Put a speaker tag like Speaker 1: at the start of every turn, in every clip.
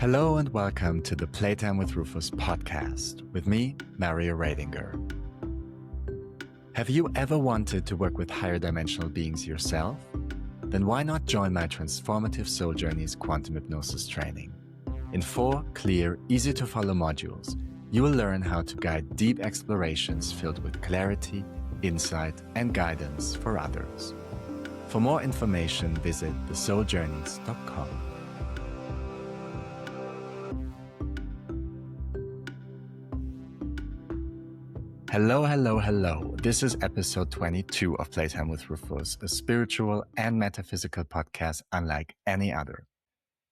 Speaker 1: Hello and welcome to the Playtime with Rufus podcast with me, Mario Radinger. Have you ever wanted to work with higher dimensional beings yourself? Then why not join my transformative Soul Journeys quantum hypnosis training? In 4 clear, easy to follow modules, you will learn how to guide deep explorations filled with clarity, insight, and guidance for others. For more information, visit thesouljourneys.com. Hello. This is episode 22 of Playtime with Rufus, a spiritual and metaphysical podcast unlike any other.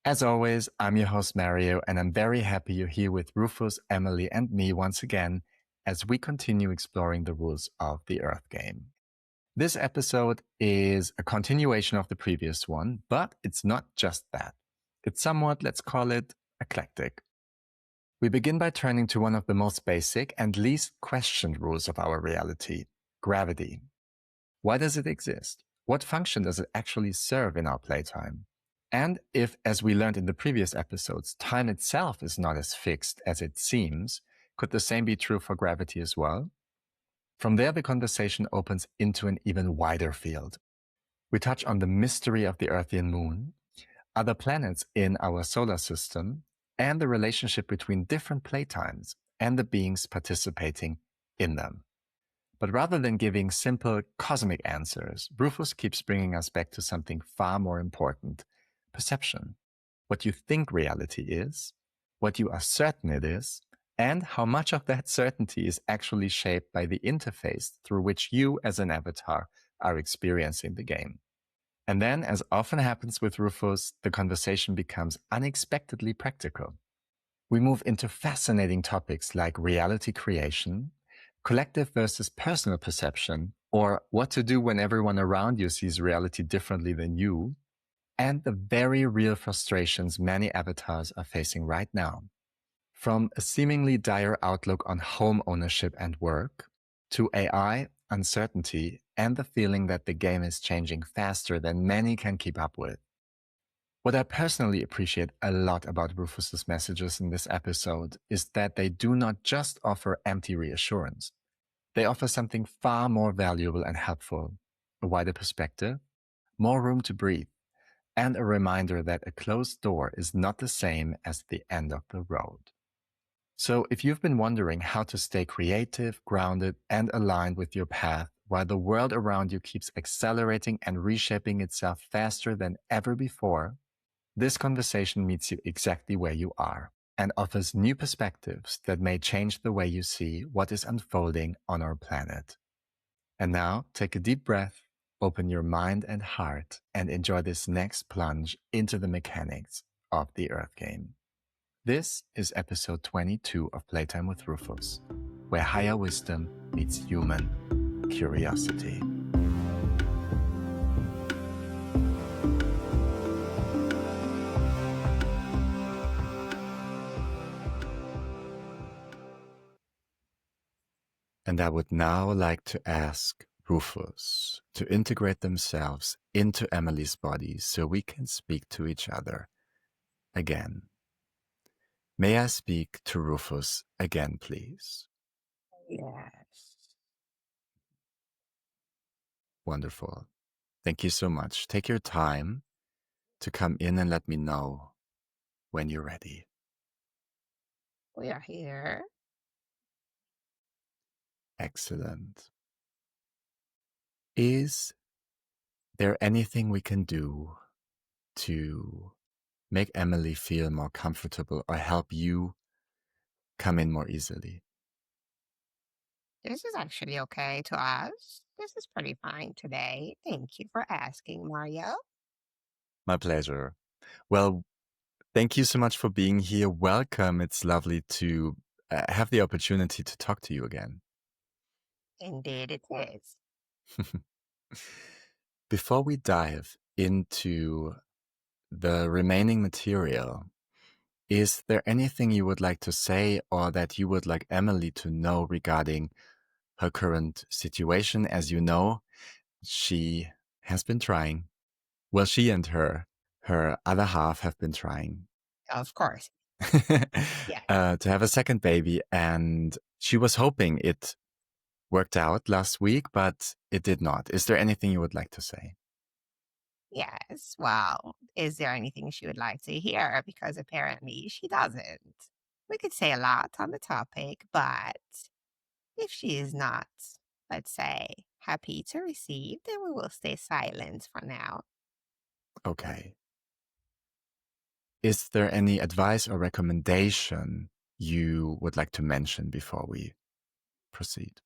Speaker 1: As always, I'm your host Mario, and I'm very happy you're here with Rufus, Emily, and me once again as we continue exploring the rules of the Earth game. This episode is a continuation of the previous one, but it's not just that. It's somewhat, let's call it, eclectic. We begin by turning to one of the most basic and least questioned rules of our reality, gravity. Why does it exist? What function does it actually serve in our playtime? And if, as we learned in the previous episodes, time itself is not as fixed as it seems, could the same be true for gravity as well? From there, the conversation opens into an even wider field. We touch on the mystery of the Earthian moon, other planets in our solar system, and the relationship between different playtimes and the beings participating in them. But rather than giving simple cosmic answers, Rufus keeps bringing us back to something far more important: perception. What you think reality is, what you are certain it is, and how much of that certainty is actually shaped by the interface through which you as an avatar are experiencing the game. And then, as often happens with Rufus, the conversation becomes unexpectedly practical. We move into fascinating topics like reality creation, collective versus personal perception, or what to do when everyone around you sees reality differently than you, and the very real frustrations many avatars are facing right now. From a seemingly dire outlook on home ownership and work, to AI, uncertainty, and the feeling that the game is changing faster than many can keep up with. What I personally appreciate a lot about Rufus's messages in this episode is that they do not just offer empty reassurance. They offer something far more valuable and helpful: a wider perspective, more room to breathe, and a reminder that a closed door is not the same as the end of the road. So if you've been wondering how to stay creative, grounded, and aligned with your path while the world around you keeps accelerating and reshaping itself faster than ever before, this conversation meets you exactly where you are and offers new perspectives that may change the way you see what is unfolding on our planet. And now, take a deep breath, open your mind and heart, and enjoy this next plunge into the mechanics of the Earth game. This is episode 22 of Playtime with Rufus, where higher wisdom meets human curiosity. And I would now like to ask Rufus to integrate themselves into Emily's body so we can speak to each other again. May I speak to Rufus again, please?
Speaker 2: Yes.
Speaker 1: Wonderful. Thank you so much. Take your time to come in and let me know when you're ready.
Speaker 2: We are here.
Speaker 1: Excellent. Is there anything we can do to make Emily feel more comfortable or help you come in more easily?
Speaker 2: This is actually okay to us. This is pretty fine today. Thank you for asking, Mario.
Speaker 1: My pleasure. Well, thank you so much for being here. Welcome. It's lovely to have the opportunity to talk to you again.
Speaker 2: Indeed, it is.
Speaker 1: Before we dive into the remaining material, is there anything you would like to say or that you would like Emily to know regarding her current situation? As you know, she has been trying. Well, she and her other half have been trying.
Speaker 2: Of course. Yeah.
Speaker 1: to have a second baby. And she was hoping it worked out last week, but it did not. Is there anything you would like to say?
Speaker 2: Yes. Well, is there anything she would like to hear? Because apparently she doesn't. We could say a lot on the topic, but if she is not, let's say, happy to receive, then we will stay silent for now.
Speaker 1: Okay. Is there any advice or recommendation you would like to mention before we proceed?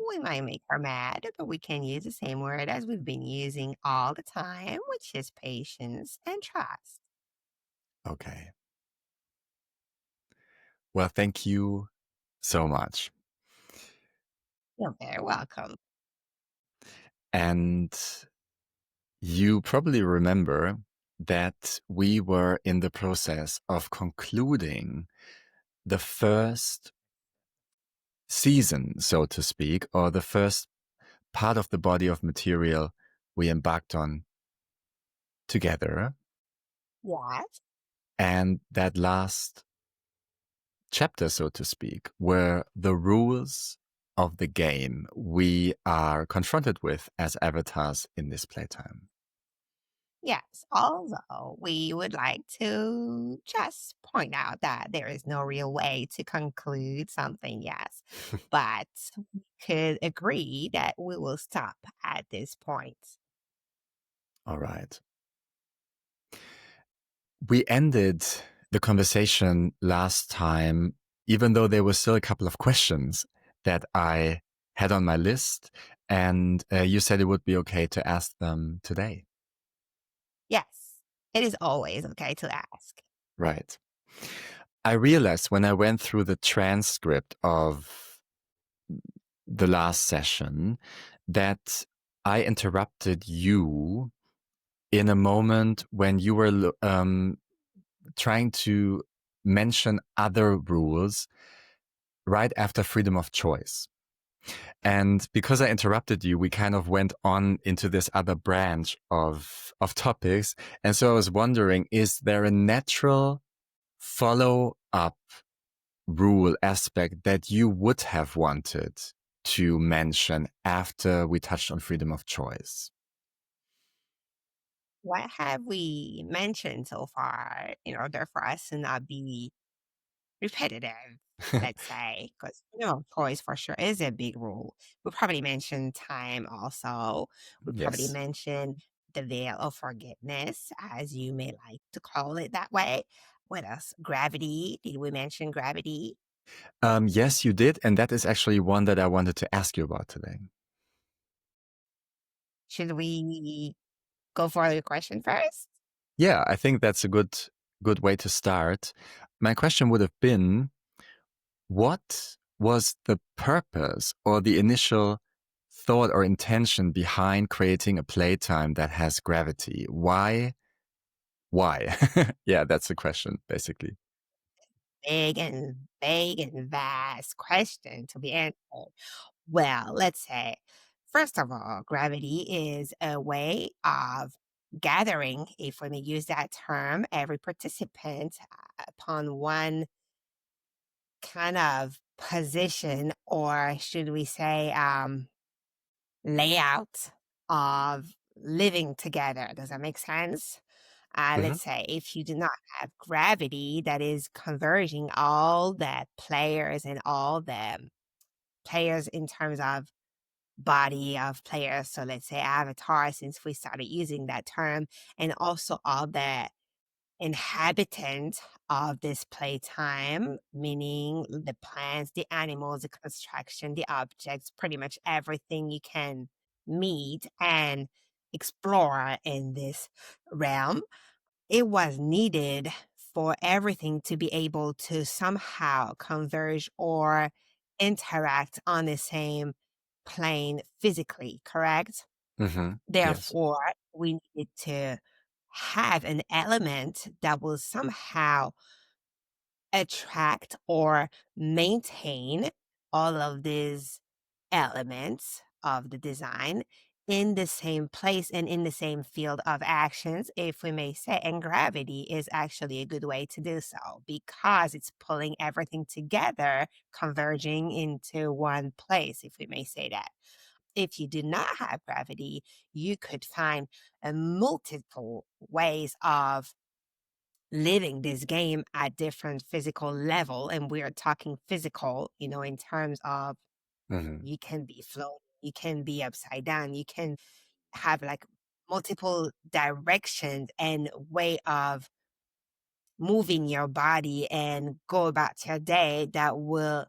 Speaker 2: We might make her mad, but we can use the same word as we've been using all the time, which is patience and trust.
Speaker 1: Okay. Well, thank you so much.
Speaker 2: You're very welcome.
Speaker 1: And you probably remember that we were in the process of concluding the first season, so to speak, or the first part of the body of material we embarked on together.
Speaker 2: Yes.
Speaker 1: And that last chapter, so to speak, were the rules of the game we are confronted with as avatars in this playtime.
Speaker 2: Yes, although we would like to just point out that there is no real way to conclude something, yes, but we could agree that we will stop at this point.
Speaker 1: All right. We ended the conversation last time, even though there were still a couple of questions that I had on my list, and you said it would be okay to ask them today.
Speaker 2: Yes, it is always okay to ask.
Speaker 1: Right. I realized when I went through the transcript of the last session that I interrupted you in a moment when you were trying to mention other rules right after freedom of choice. And because I interrupted you, we kind of went on into this other branch of topics. And so I was wondering, is there a natural follow up rule aspect that you would have wanted to mention after we touched on freedom of choice?
Speaker 2: What have we mentioned so far in order for us to not be repetitive, let's say, because choice for sure is a big rule. We probably mentioned time also. We probably
Speaker 1: Yes.
Speaker 2: mentioned the veil of forgiveness, as you may like to call it that way. What else? Gravity. Did we mention gravity?
Speaker 1: Yes, you did. And that is actually one that I wanted to ask you about today.
Speaker 2: Should we go for the question first?
Speaker 1: Yeah, I think that's a good way to start. My question would have been, what was the purpose or the initial thought or intention behind creating a playtime that has gravity? Why? Why? Yeah, that's the question, basically.
Speaker 2: Big and vague and vast question to be answered. Well, let's say, first of all, gravity is a way of gathering, if we may use that term, every participant upon one kind of position, or should we say, layout of living together. Does that make sense?
Speaker 1: Hmm.
Speaker 2: Let's say if you do not have gravity that is converging all the players and all the players in terms of body of players. So let's say avatar, since we started using that term, and also all the inhabitants of this playtime, meaning the plants, the animals, the construction, the objects, pretty much everything you can meet and explore in this realm. It was needed for everything to be able to somehow converge or interact on the same plane physically, correct?
Speaker 1: Hmm. Yes.
Speaker 2: Therefore, we needed to have an element that will somehow attract or maintain all of these elements of the design in the same place and in the same field of actions, if we may say. And gravity is actually a good way to do so because it's pulling everything together, converging into one place, if we may say that. If you do not have gravity, you could find multiple ways of living this game at different physical level. And we are talking physical, in terms of
Speaker 1: Hmm.
Speaker 2: you can be floating, you can be upside down, you can have like multiple directions and way of moving your body and go about your day that will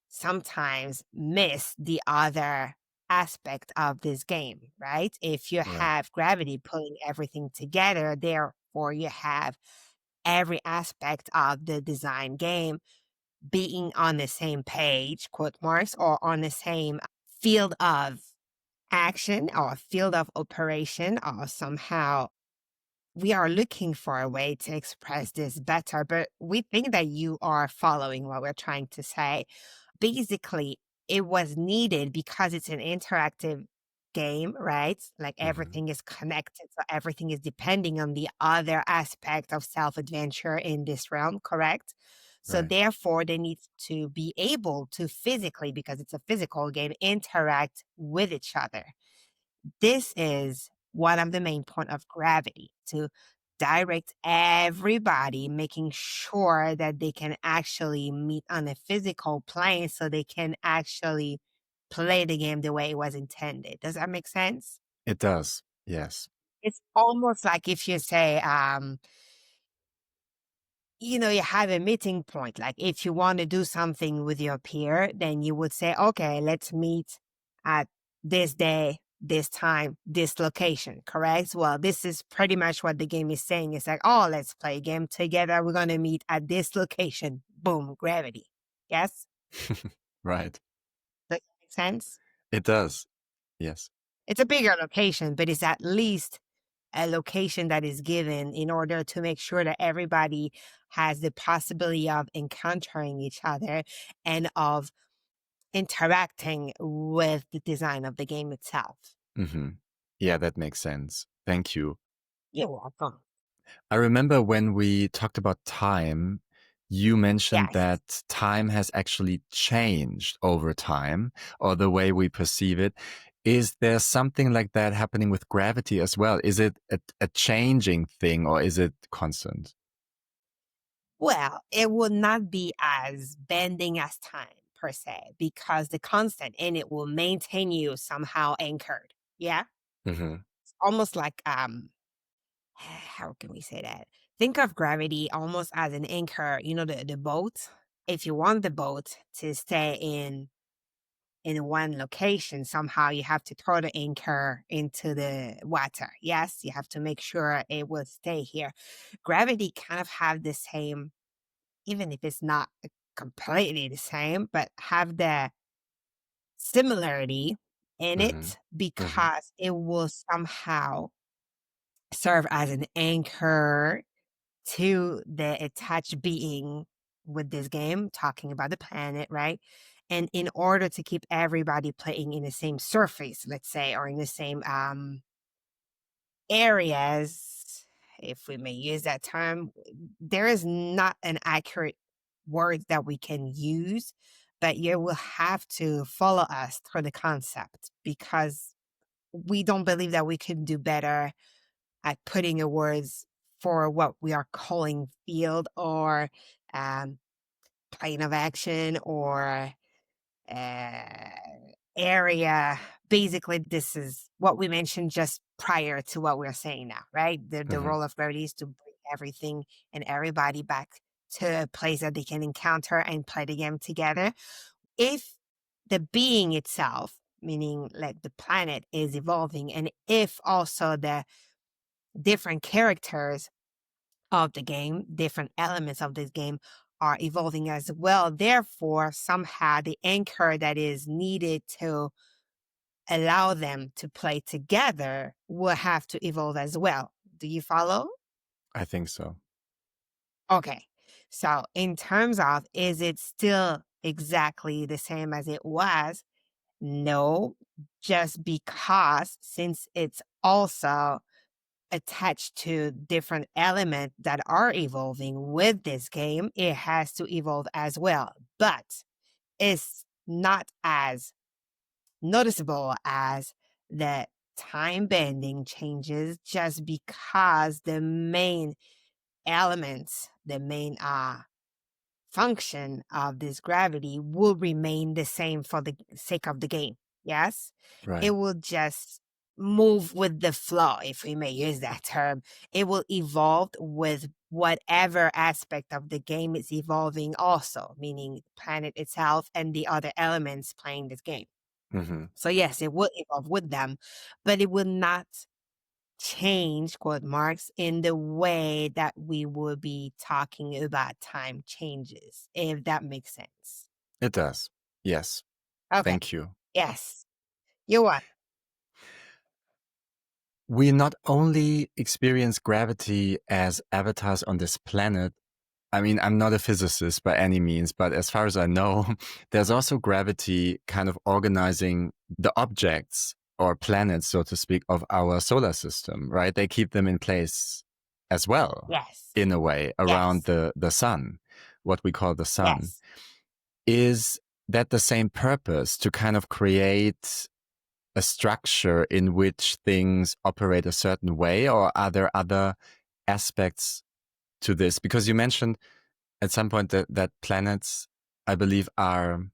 Speaker 2: sometimes miss the other aspect of this game, right? If you
Speaker 1: Right.
Speaker 2: have gravity pulling everything together, therefore you have every aspect of the design game being on the same page, quote marks, or on the same field of action or field of operation, or somehow we are looking for a way to express this better, but we think that you are following what we're trying to say. Basically, it was needed because it's an interactive game, right? Like
Speaker 1: Hmm.
Speaker 2: everything is connected, so everything is depending on the other aspect of self adventure in this realm, correct? So,
Speaker 1: Right.
Speaker 2: therefore, they need to be able to physically, because it's a physical game, interact with each other. This is one of the main point of gravity, to direct everybody, making sure that they can actually meet on a physical plane so they can actually play the game the way it was intended. Does that make sense?
Speaker 1: It does. Yes.
Speaker 2: It's almost like if you say, you have a meeting point. Like if you want to do something with your peer, then you would say, okay, let's meet at this day, this time, this location, correct? Well, this is pretty much what the game is saying. It's like, oh, let's play a game together. We're going to meet at this location. Boom, gravity. Yes?
Speaker 1: Right.
Speaker 2: Does that make sense?
Speaker 1: It does. Yes.
Speaker 2: It's a bigger location, but it's at least a location that is given in order to make sure that everybody has the possibility of encountering each other and of interacting with the design of the game itself.
Speaker 1: Hmm. Yeah, that makes sense. Thank you.
Speaker 2: You're welcome.
Speaker 1: I remember when we talked about time, you mentioned
Speaker 2: Yes.
Speaker 1: that time has actually changed over time, or the way we perceive it. Is there something like that happening with gravity as well? Is it a changing thing, or is it constant?
Speaker 2: Well, it will not be as bending as time per se, because the constant in it will maintain you somehow anchored. Yeah.
Speaker 1: Hmm.
Speaker 2: It's almost like how can we say that? Think of gravity almost as an anchor, the boat. If you want the boat to stay in one location, somehow you have to throw the anchor into the water. Yes, you have to make sure it will stay here. Gravity kind of have the same, even if it's not completely the same, but have the similarity in
Speaker 1: Hmm.
Speaker 2: it
Speaker 1: Hmm.
Speaker 2: because it will somehow serve as an anchor to the attached being with this game, talking about the planet, right? And in order to keep everybody playing in the same surface, let's say, or in the same areas, if we may use that term, there is not an accurate word that we can use, but you will have to follow us through the concept because we don't believe that we can do better at putting a words for what we are calling field or um, plane of action or uh, area. Basically, this is what we mentioned just prior to what we're saying now, right? The
Speaker 1: Hmm.
Speaker 2: role of gravity is to bring everything and everybody back to a place that they can encounter and play the game together. If the being itself, meaning like the planet, is evolving, and if also the different characters of the game, different elements of this game are evolving as well. Therefore, somehow the anchor that is needed to allow them to play together will have to evolve as well. Do you follow?
Speaker 1: I think so.
Speaker 2: Okay. So, in terms of, is it still exactly the same as it was? No, just because since it's also attached to different elements that are evolving with this game, it has to evolve as well. But it's not as noticeable as the time bending changes just because the main elements, the main function of this gravity will remain the same for the sake of the game. Yes? It
Speaker 1: Right.
Speaker 2: will just move with the flow, if we may use that term. It will evolve with whatever aspect of the game is evolving also, meaning planet itself and the other elements playing this game.
Speaker 1: Hmm.
Speaker 2: So yes, it will evolve with them, but it will not change, quote marks, in the way that we would be talking about time changes, if that makes sense.
Speaker 1: It does. Yes.
Speaker 2: Okay.
Speaker 1: Thank you.
Speaker 2: Yes. You what?
Speaker 1: We not only experience gravity as avatars on this planet. I mean, I'm not a physicist by any means, but as far as I know, there's also gravity kind of organizing the objects or planets, so to speak, of our solar system, right? They keep them in place as well,
Speaker 2: Yes.
Speaker 1: in a way, around
Speaker 2: Yes.
Speaker 1: the sun, what we call the sun.
Speaker 2: Yes.
Speaker 1: Is that the same purpose to kind of create a structure in which things operate a certain way, or are there other aspects to this? Because you mentioned at some point that planets, I believe, have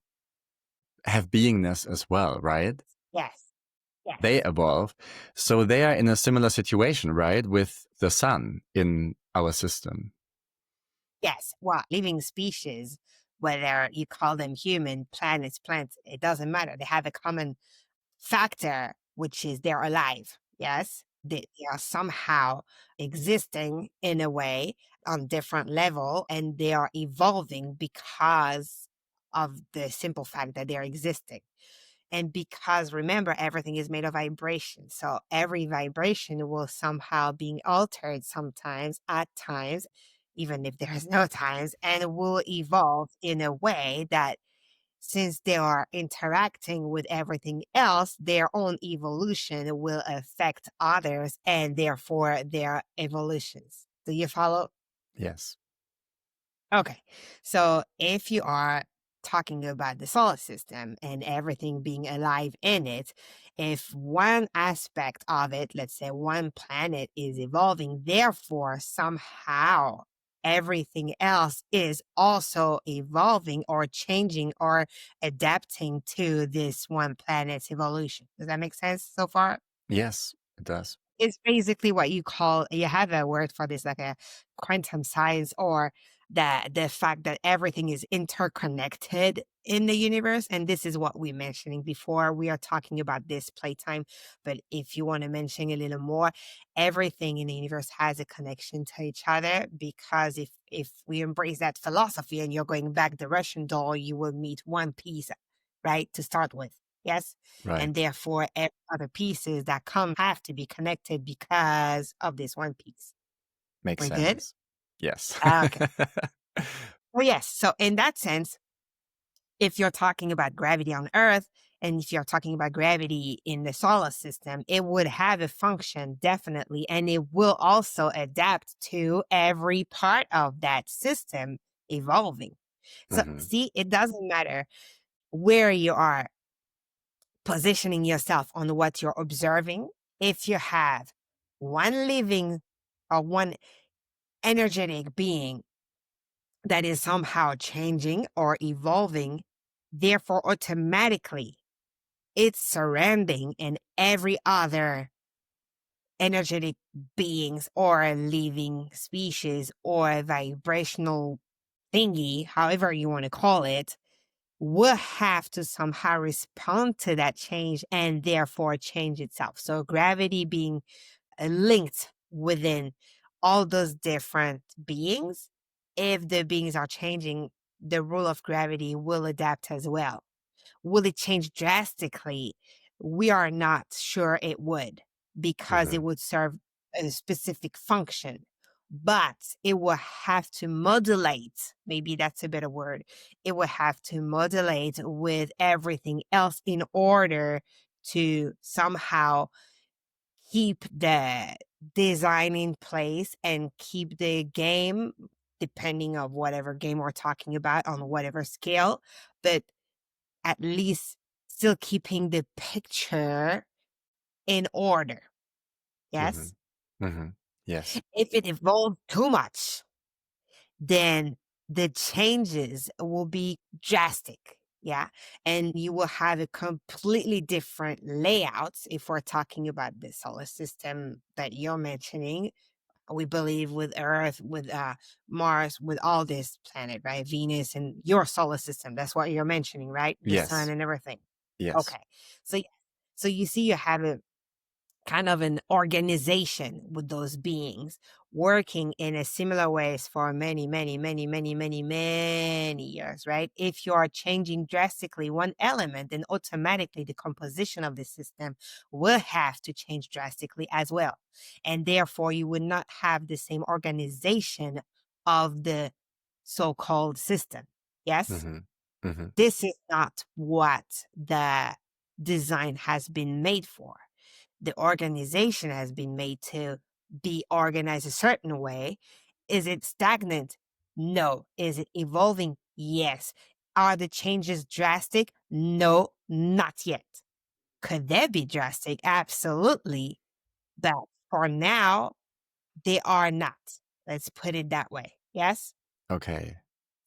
Speaker 1: beingness as well, right?
Speaker 2: Yes. Yes.
Speaker 1: They evolve. So they are in a similar situation, right? With the sun in our system.
Speaker 2: Yes. Well, living species, whether you call them human, planets, plants, it doesn't matter. They have a common factor, which is they're alive. Yes. They are somehow existing in a way on different level, and they are evolving because of the simple fact that they're existing. And because remember, everything is made of vibration. So every vibration will somehow being altered sometimes at times, even if there's no times, and will evolve in a way that since they are interacting with everything else, their own evolution will affect others and therefore their evolutions. Do you follow?
Speaker 1: Yes.
Speaker 2: Okay. So if you are talking about the solar system and everything being alive in it, if one aspect of it, let's say one planet is evolving, therefore somehow everything else is also evolving or changing or adapting to this one planet's evolution. Does that make sense so far?
Speaker 1: Yes, it does.
Speaker 2: It's basically what you have a word for this, like a quantum science, or the fact that everything is interconnected in the universe. And this is what we're mentioning before. We are talking about this playtime, but if you want to mention a little more, everything in the universe has a connection to each other, because if we embrace that philosophy and you're going back the Russian doll, you will meet one piece, right, to start with. Yes. And
Speaker 1: Right.
Speaker 2: therefore, other pieces that come have to be connected because of this one piece.
Speaker 1: Makes
Speaker 2: We're good?
Speaker 1: sense. Yes.
Speaker 2: Okay. Well, yes. So in that sense, if you're talking about gravity on Earth and if you're talking about gravity in the solar system, it would have a function, definitely, and it will also adapt to every part of that system evolving. So
Speaker 1: Hmm.
Speaker 2: see, it doesn't matter where you are positioning yourself on what you're observing. If you have one living or one energetic being that is somehow changing or evolving, therefore automatically it's surrounding in every other energetic beings or living species or vibrational thingy, however you want to call it, will have to somehow respond to that change and therefore change itself. So gravity being linked within all those different beings, if the beings are changing, the rule of gravity will adapt as well. Will it change drastically? We are not sure it would, because it
Speaker 1: Hmm.
Speaker 2: would serve a specific function. but it will have to modulate. Maybe that's a better word. It will have to modulate with everything else in order to somehow keep the design in place and keep the game, depending on whatever game we're talking about on whatever scale, but at least still keeping the picture in order.
Speaker 1: Mm-hmm.
Speaker 2: Yes?
Speaker 1: Mm-hmm. Yes.
Speaker 2: If it evolves too much, then the changes will be drastic. Yeah. And you will have a completely different layouts if we're talking about the solar system that you're mentioning. We believe with Earth, with Mars, with all this planet, right? Venus and your solar system. That's what you're mentioning, right? The sun
Speaker 1: Yes.
Speaker 2: and everything.
Speaker 1: Yes.
Speaker 2: Okay. So, yeah. So you see, you have a kind of an organization with those beings working in a similar ways for many, many, many, many, many, many years, right? If you are changing drastically one element, then automatically the composition of the system will have to change drastically as well. And therefore, you would not have the same organization of the so-called system. Yes?
Speaker 1: Mm-hmm. Mm-hmm.
Speaker 2: This is not what the design has been made for. The organization has been made to be organized a certain way. Is it stagnant? No. Is it evolving? Yes. Are the changes drastic? No, not yet. Could they be drastic? Absolutely. But for now, they are not. Let's put it that way. Yes?
Speaker 1: Okay.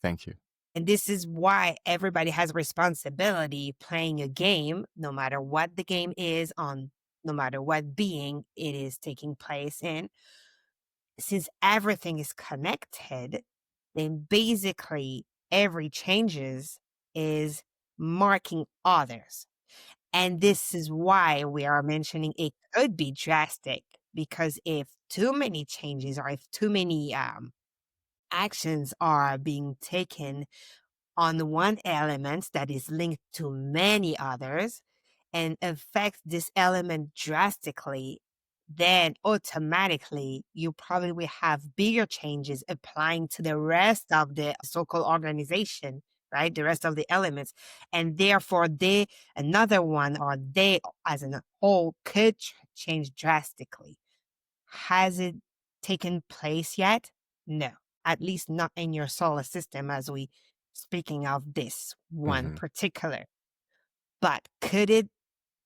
Speaker 1: Thank you.
Speaker 2: And this is why everybody has responsibility playing a game, no matter what the game is on, no matter what being it is taking place in. Since everything is connected, then basically every changes is marking others. And this is why we are mentioning it could be drastic, because if too many changes or if too many actions are being taken on one element that is linked to many others and affects this element drastically, then automatically you probably will have bigger changes applying to the rest of the so-called organization, right? The rest of the elements. And therefore they, another one or they as a whole could change drastically. Has it taken place yet? No, at least not in your solar system as we speaking of this one
Speaker 1: Mm-hmm.
Speaker 2: particular. But could it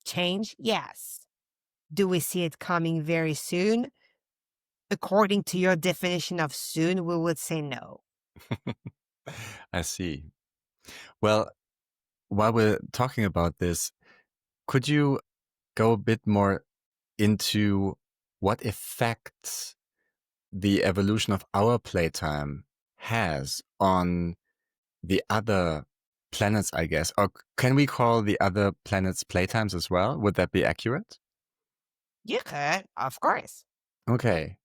Speaker 2: change? Yes. Do we see it coming very soon? According to your definition of soon, we would say no.
Speaker 1: I see. Well, while we're talking about this, could you go a bit more into what effects the evolution of our playtime has on the other planets, I guess? Or can we call the other planets playtimes as well? Would that be accurate?
Speaker 2: You could, of course.
Speaker 1: Okay.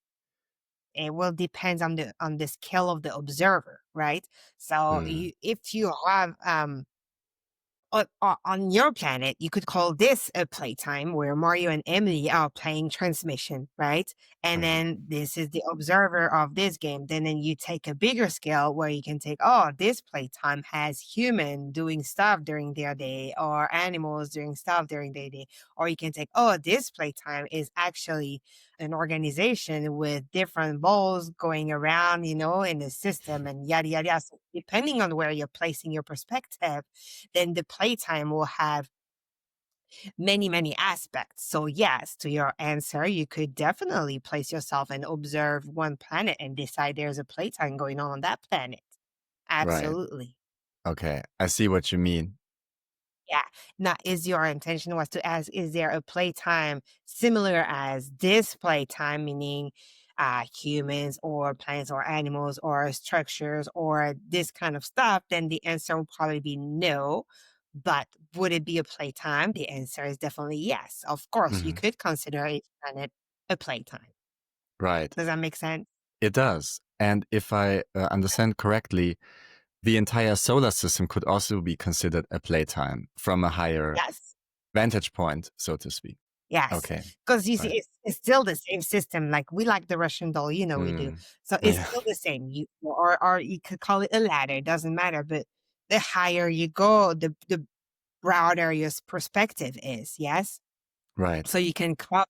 Speaker 2: It will depend on the scale of the observer, right? So
Speaker 1: Mm.
Speaker 2: you, if you have on your planet, you could call this a playtime where Mario and Emily are playing transmission, right? And
Speaker 1: Mm-hmm.
Speaker 2: then this is the observer of this game. Then you take a bigger scale where you can take, oh, this playtime has human doing stuff during their day or animals doing stuff during their day. Or you can take, oh, this playtime is actually an organization with different balls going around, in the system and yada, yada, yada. So depending on where you're placing your perspective, then the playtime will have many, many aspects. So, yes, to your answer, you could definitely place yourself and observe one planet and decide there's a playtime going on that planet.
Speaker 1: Right.
Speaker 2: Absolutely.
Speaker 1: Okay. I see what you mean.
Speaker 2: Yeah. Now, is your intention was to ask, is there a playtime similar as this playtime, meaning humans or plants or animals or structures or this kind of stuff? Then the answer will probably be no. But would it be a playtime? The answer is definitely yes. Of course, you
Speaker 1: Mm-hmm.
Speaker 2: could consider each planet a playtime.
Speaker 1: Right.
Speaker 2: Does that make sense?
Speaker 1: It does. And if I understand correctly, the entire solar system could also be considered a playtime from a higher
Speaker 2: Yes.
Speaker 1: vantage point, so to speak.
Speaker 2: Yes,
Speaker 1: Okay.
Speaker 2: because you see,
Speaker 1: Right.
Speaker 2: it's still the same system, like, we like the Russian doll, we do.
Speaker 1: Mm.
Speaker 2: So it's
Speaker 1: Yeah.
Speaker 2: still the same, or you could call it a ladder, it doesn't matter, but the higher you go, the broader your perspective is, yes?
Speaker 1: Right.
Speaker 2: So you can cover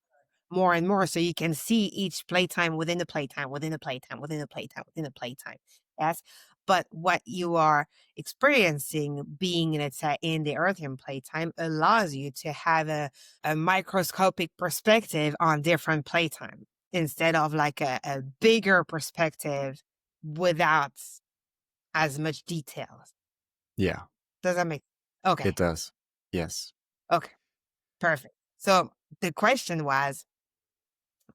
Speaker 2: more and more, so you can see each playtime within the playtime, within the playtime, within the playtime, within the playtime. Yes. But what you are experiencing being, let's say, in the Earthian playtime allows you to have a microscopic perspective on different playtime instead of like a bigger perspective without as much details.
Speaker 1: Yeah,
Speaker 2: Does that make okay?
Speaker 1: it does. Yes.
Speaker 2: Okay. Perfect. So the question was,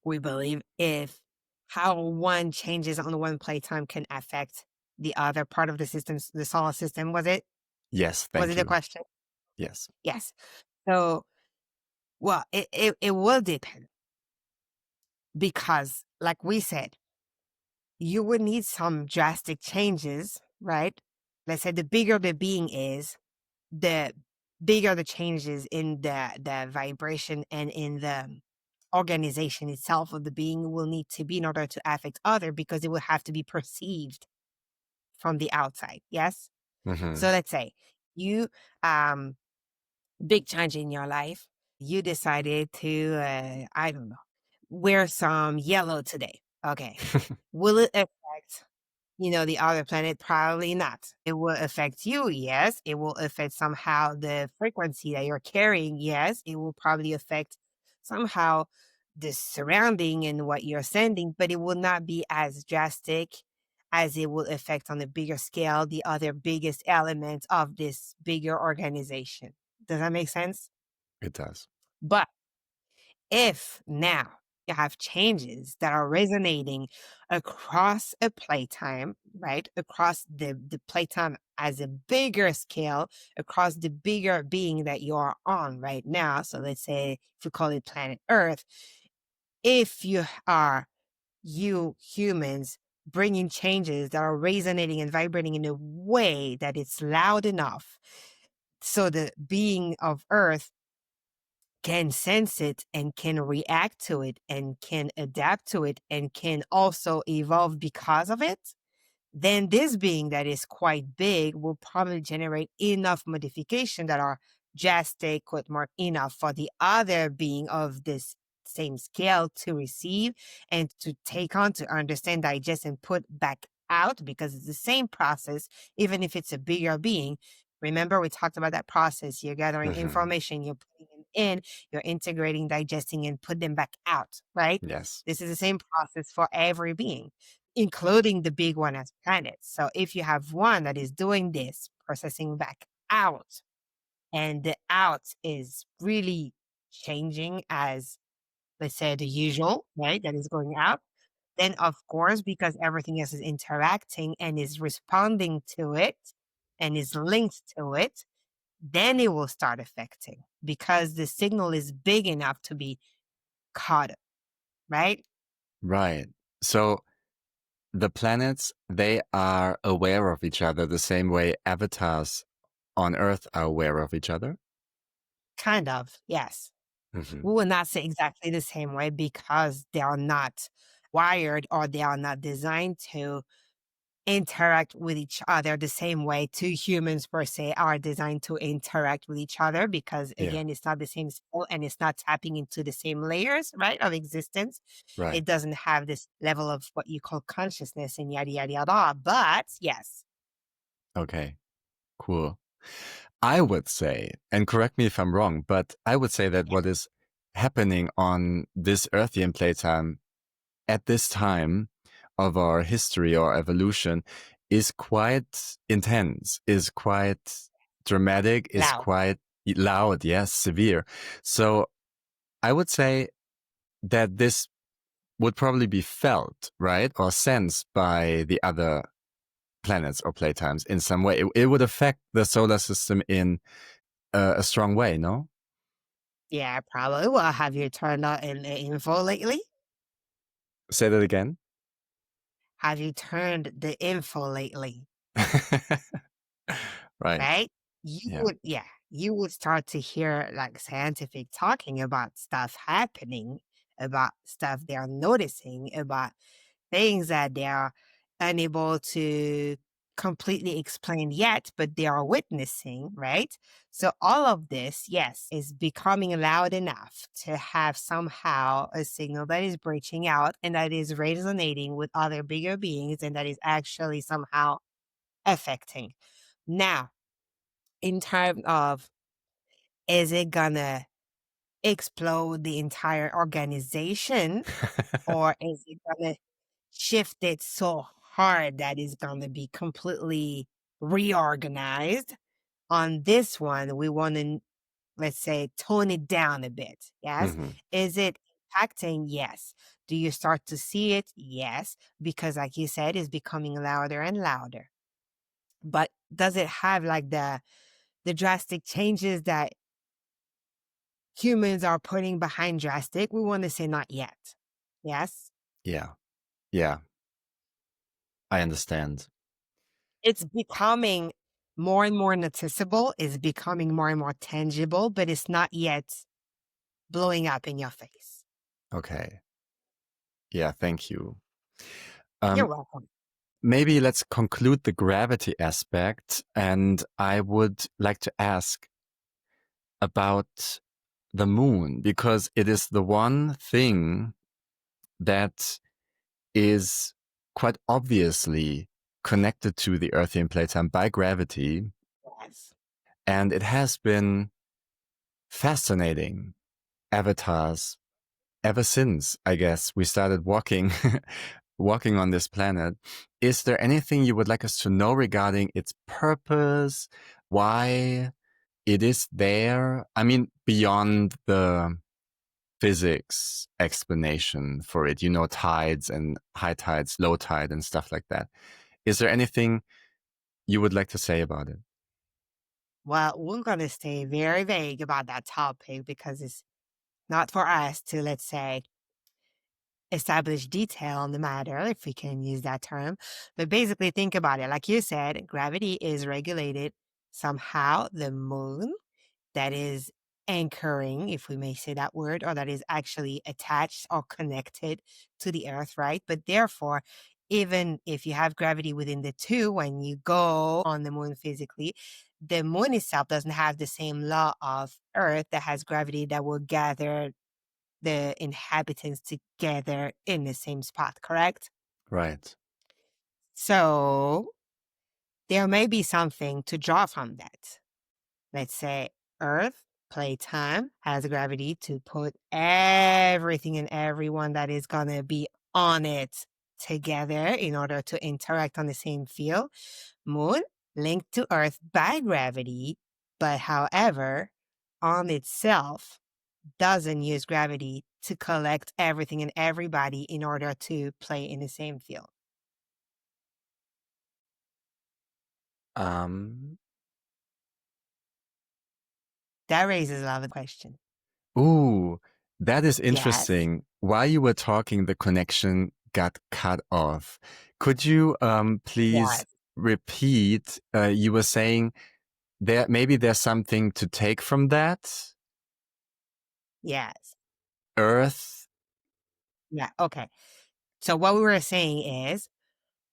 Speaker 2: we believe, if how one changes on one playtime can affect the other part of the system, the solar system.
Speaker 1: Yes.
Speaker 2: Was it
Speaker 1: Thank
Speaker 2: the
Speaker 1: you.
Speaker 2: question?
Speaker 1: Yes.
Speaker 2: Yes. So, well, it will depend because, like we said, you would need some drastic changes, right? Let's say the bigger the being is, the bigger the changes in the vibration and in the organization itself of the being will need to be in order to affect other, because it will have to be perceived from the outside. Yes. So
Speaker 1: Hmm.
Speaker 2: let's say you big change in your life, you decided to I don't know, wear some yellow today. Okay, will it affect the other planet? Probably not. It will affect you, yes. It will affect somehow the frequency that you're carrying, yes. It will probably affect somehow the surrounding and what you're sending, but it will not be as drastic as it will affect on a bigger scale the other biggest elements of this bigger organization. Does that make sense?
Speaker 1: It does.
Speaker 2: But if now you have changes that are resonating across a playtime, right? Across the playtime as a bigger scale, across the bigger being that you're on right now. So let's say if we call it planet Earth, if you humans bringing changes that are resonating and vibrating in a way that it's loud enough so the being of Earth can sense it and can react to it and can adapt to it and can also evolve because of it, then this being that is quite big will probably generate enough modification that are drastic, quote mark, enough for the other being of this same scale to receive and to take on, to understand, digest, and put back out, because it's the same process, even if it's a bigger being. Remember, we talked about that process. You're gathering
Speaker 1: Hmm.
Speaker 2: information, you're putting them in, you're integrating, digesting, and put them back out, right?
Speaker 1: Yes.
Speaker 2: This is the same process for every being, including the big one as planets. So if you have one that is doing this, processing back out, and the out is really changing as, let's say, the usual, right? That is going out, then of course, because everything else is interacting and is responding to it and is linked to it, then it will start affecting because the signal is big enough to be caught, right?
Speaker 1: Right. So the planets, they are aware of each other the same way avatars on Earth are aware of each other.
Speaker 2: Kind of, yes.
Speaker 1: Hmm.
Speaker 2: We will not say exactly the same way because they are not wired or they are not designed to interact with each other the same way two humans per se are designed to interact with each other, because
Speaker 1: Yeah.
Speaker 2: again, it's not the same scale and it's not tapping into the same layers, right, of existence.
Speaker 1: Right.
Speaker 2: It doesn't have this level of what you call consciousness and yada yada yada. But yes,
Speaker 1: Okay. Cool. I would say, and correct me if I'm wrong, but I would say that
Speaker 2: yeah,
Speaker 1: what is happening on this Earthian playtime at this time of our history or evolution is quite intense, is quite dramatic, is
Speaker 2: loud.
Speaker 1: quite loud, yes, severe. So I would say that this would probably be felt, right, or sensed by the other planets or playtimes in some way. It would affect the solar system in a strong way, no?
Speaker 2: Yeah, probably. Well, have you turned on the info lately?
Speaker 1: Say that again.
Speaker 2: Have you turned the info lately?
Speaker 1: Right.
Speaker 2: Right? You
Speaker 1: Yeah.
Speaker 2: would, yeah. you would start to hear like scientific talking about stuff happening, about stuff they are noticing, about things that they are unable to completely explain yet, but they are witnessing, right? So all of this, yes, is becoming loud enough to have somehow a signal that is breaching out and that is resonating with other bigger beings and that is actually somehow affecting. Now, in terms of, is it gonna explode the entire organization, or is it gonna shift it so hard that it's gonna be completely reorganized? On this one, we wanna, let's say, tone it down a bit, yes?
Speaker 1: Hmm.
Speaker 2: Is it impacting? Yes. Do you start to see it? Yes, because like you said, it's becoming louder and louder. But does it have like the drastic changes that humans are putting behind drastic? We wanna say not yet. Yes?
Speaker 1: Yeah. Yeah. I understand.
Speaker 2: It's becoming more and more noticeable, it's becoming more and more tangible, but it's not yet blowing up in your face.
Speaker 1: Okay. Yeah. Thank you.
Speaker 2: You're
Speaker 1: Um,
Speaker 2: welcome.
Speaker 1: maybe let's conclude the gravity aspect. And I would like to ask about the moon because it is the one thing that is quite obviously connected to the Earthian playtime by gravity.
Speaker 2: Yes.
Speaker 1: And it has been fascinating avatars ever since, I guess, we started walking walking on this planet. Is there anything you would like us to know regarding its purpose, why it is there? I mean, beyond the physics explanation for it, tides and high tides, low tide and stuff like that. Is there anything you would like to say about it?
Speaker 2: Well, we're gonna stay very vague about that topic because it's not for us to, let's say, establish detail on the matter, if we can use that term. But basically, think about it. Like you said, gravity is regulated somehow. The moon that is anchoring, if we may say that word, or that is actually attached or connected to the earth, right? But therefore, even if you have gravity within the two, when you go on the moon physically, the moon itself doesn't have the same law of earth that has gravity that will gather the inhabitants together in the same spot, correct?
Speaker 1: Right.
Speaker 2: So there may be something to draw from that. Let's say Earth, Playtime, has gravity to put everything and everyone that is going to be on it together in order to interact on the same field. Moon, linked to Earth by gravity, but however, on itself, doesn't use gravity to collect everything and everybody in order to play in the same field.
Speaker 1: Um,
Speaker 2: That raises a lot of questions.
Speaker 1: ooh, that is
Speaker 2: Yes,
Speaker 1: interesting. While you were talking, the connection got cut off. Could you please
Speaker 2: yes,
Speaker 1: repeat? You were saying maybe there's something to take from that.
Speaker 2: yes.
Speaker 1: Earth.
Speaker 2: Yeah, okay. So what we were saying is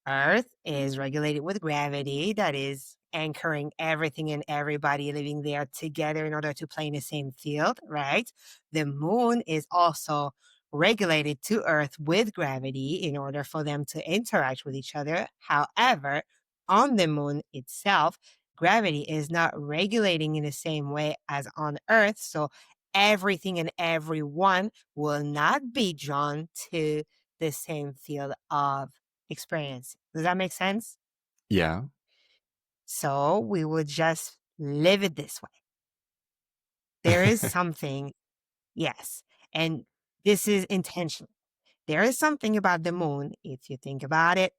Speaker 2: Earth is regulated with gravity that is anchoring everything and everybody living there together in order to play in the same field, right? The moon is also regulated to Earth with gravity in order for them to interact with each other. However, on the moon itself, gravity is not regulating in the same way as on Earth. So everything and everyone will not be drawn to the same field of experience. Does that make sense?
Speaker 1: Yeah.
Speaker 2: So we would just live it this way. There is something, yes, and this is intentional. There is something about the moon, if you think about it.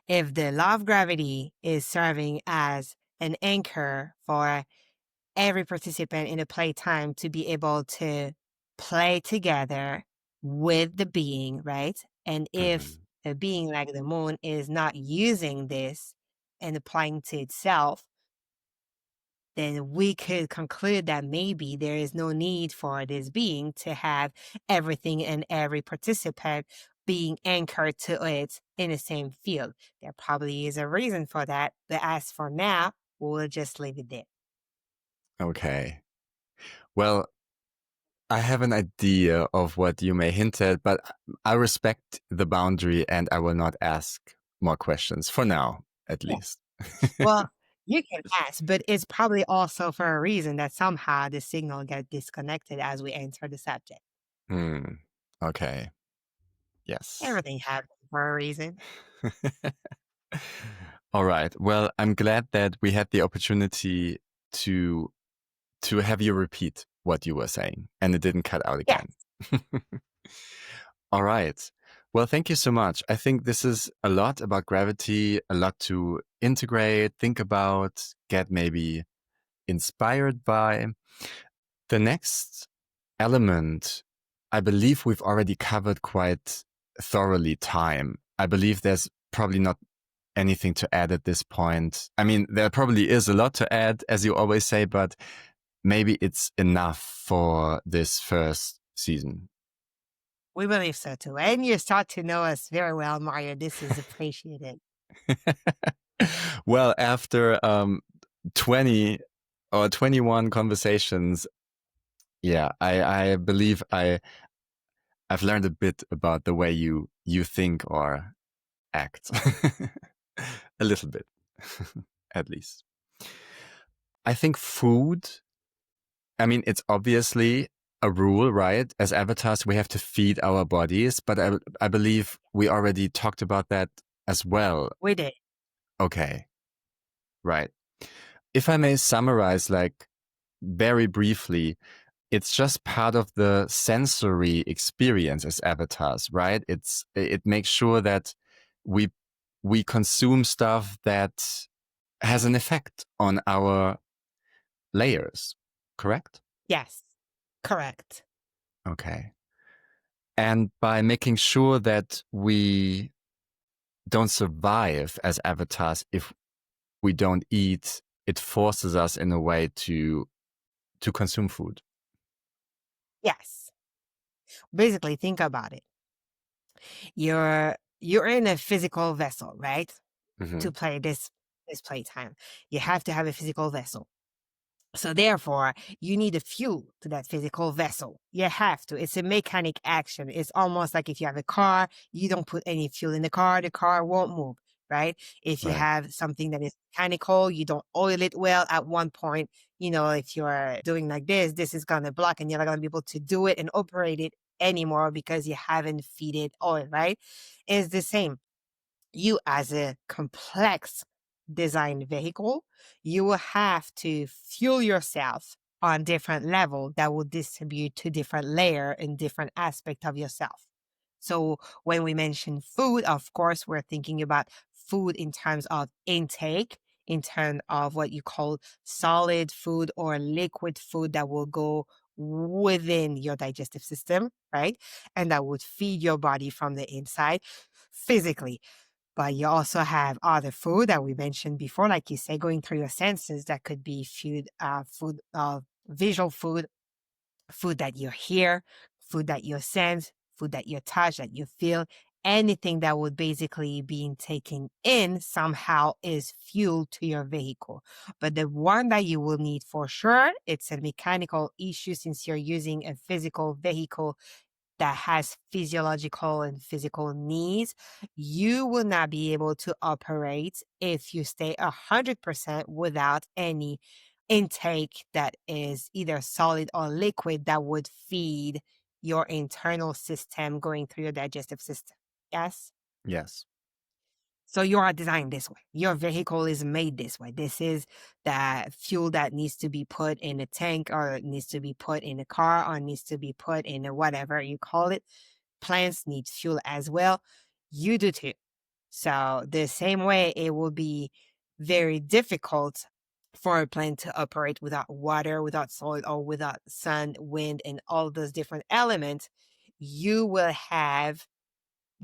Speaker 2: If the law of gravity is serving as an anchor for every participant in a playtime to be able to play together with the being, right? And if
Speaker 1: Mhm.
Speaker 2: a being like the moon is not using this and applying to itself, then we could conclude that maybe there is no need for this being to have everything and every participant being anchored to it in the same field. There probably is a reason for that, but as for now, we'll just leave it there.
Speaker 1: Okay. Well, I have an idea of what you may hint at, but I respect the boundary and I will not ask more questions for now, at
Speaker 2: Yeah.
Speaker 1: least.
Speaker 2: Well, you can ask, but it's probably also for a reason that somehow the signal get disconnected as we enter the subject.
Speaker 1: Hmm. Okay. Yes.
Speaker 2: Everything happens for a reason.
Speaker 1: All right. Well, I'm glad that we had the opportunity to to have you repeat what you were saying and it didn't cut out
Speaker 2: Yes,
Speaker 1: again. All right. Well, thank you so much. I think this is a lot about gravity, a lot to integrate, think about, get maybe inspired by. The next element, I believe we've already covered quite thoroughly time. I believe there's probably not anything to add at this point. I mean, there probably is a lot to add, as you always say, but maybe it's enough for this first season.
Speaker 2: we believe so too. And you start to know us very well, Mario. This is appreciated.
Speaker 1: Well, after 20 or 21 conversations, yeah, I believe I've learned a bit about the way you think or act. A little bit, at least. I think food, I mean, it's obviously a rule, right? As avatars, we have to feed our bodies, but I believe we already talked about that as well.
Speaker 2: We did.
Speaker 1: Okay, right. If I may summarize, like, very briefly, it's just part of the sensory experience as avatars, right? It makes sure that we we consume stuff that has an effect on our layers, correct?
Speaker 2: Yes, correct.
Speaker 1: Okay. And by making sure that we don't survive as avatars if we don't eat, it forces us in a way to consume food.
Speaker 2: Yes. Basically, think about it. You're in a physical vessel, right?
Speaker 1: Mm-hmm.
Speaker 2: To play this playtime. You have to have a physical vessel. So therefore, you need a fuel to that physical vessel. You have to. It's a mechanic action. It's almost like if you have a car, you don't put any fuel in the car won't move, right? If you
Speaker 1: Right.
Speaker 2: have something that is mechanical, you don't oil it well at one point, if you're doing like this is going to block and you're not going to be able to do it and operate it anymore because you haven't feed it oil, right? It's the same. You as a complex design vehicle, you will have to fuel yourself on different level that will distribute to different layer and different aspect of yourself. So when we mention food, of course, we're thinking about food in terms of intake, in terms of what you call solid food or liquid food that will go within your digestive system, right? And that would feed your body from the inside physically. But you also have other food that we mentioned before, like you say, going through your senses. That could be visual food, food that you hear, food that you sense, food that you touch, that you feel. Anything that would basically being taken in somehow is fuel to your vehicle. But the one that you will need for sure, it's a mechanical issue since you're using a physical vehicle that has physiological and physical needs, you will not be able to operate if you stay 100% without any intake that is either solid or liquid that would feed your internal system going through your digestive system. Yes?
Speaker 1: Yes.
Speaker 2: So you are designed this way. Your vehicle is made this way. This is the fuel that needs to be put in a tank or needs to be put in a car or needs to be put in a whatever you call it. Plants need fuel as well. You do too. So the same way it will be very difficult for a plant to operate without water, without soil, or without sun, wind, and all those different elements. You will have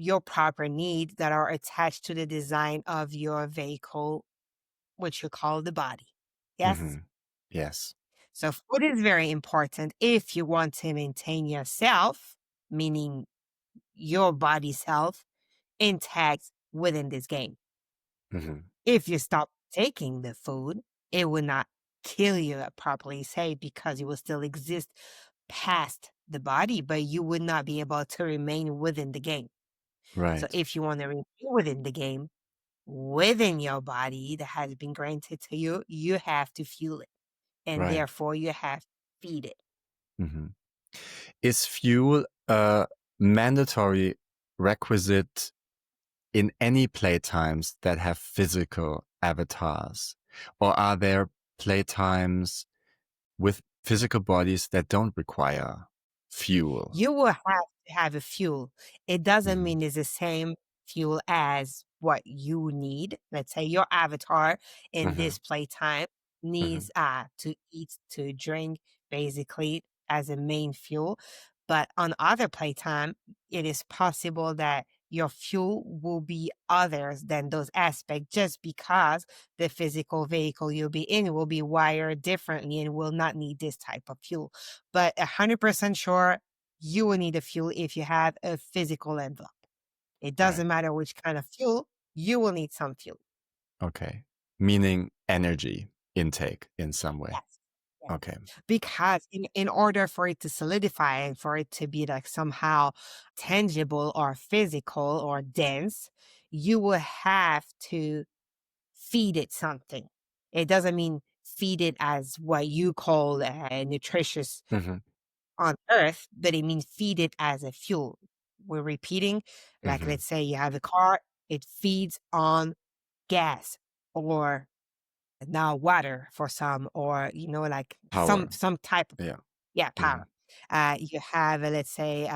Speaker 2: your proper needs that are attached to the design of your vehicle, which you call the body. Yes?
Speaker 1: Mm-hmm. Yes.
Speaker 2: So food is very important if you want to maintain yourself, meaning your body's health, intact within this game.
Speaker 1: Hmm.
Speaker 2: If you stop taking the food, it will not kill you properly, say, because it will still exist past the body, but you would not be able to remain within the game. So
Speaker 1: Right.
Speaker 2: if you want to remain within the game, within your body that has been granted to you, you have to fuel it. And
Speaker 1: Right.
Speaker 2: therefore you have to feed it.
Speaker 1: Hmm. Is fuel a mandatory requisite in any playtimes that have physical avatars? Or are there playtimes with physical bodies that don't require fuel?
Speaker 2: You will have to have a fuel. It doesn't
Speaker 1: Hmm.
Speaker 2: mean it's the same fuel as what you need. Let's say your avatar in
Speaker 1: Hmm.
Speaker 2: this playtime
Speaker 1: Hmm.
Speaker 2: needs to eat, to drink, basically as a main fuel. But on other playtime, it is possible that your fuel will be others than those aspects just because the physical vehicle you'll be in will be wired differently and will not need this type of fuel. But 100% sure you will need a fuel if you have a physical envelope. It
Speaker 1: Right.
Speaker 2: doesn't matter which kind of fuel, you will need some fuel.
Speaker 1: Okay. Meaning energy intake in some way.
Speaker 2: Yes. Yes.
Speaker 1: Okay.
Speaker 2: Because in order for it to solidify and for it to be like somehow tangible or physical or dense, you will have to feed it something. It doesn't mean feed it as what you call nutritious
Speaker 1: Hmm.
Speaker 2: on Earth, but it means feed it as a fuel. We're repeating, like
Speaker 1: Hmm.
Speaker 2: let's say you have a car, it feeds on gas or now water for some, or like some
Speaker 1: Power.
Speaker 2: type of
Speaker 1: Yeah. Hmm.
Speaker 2: power. You have let's say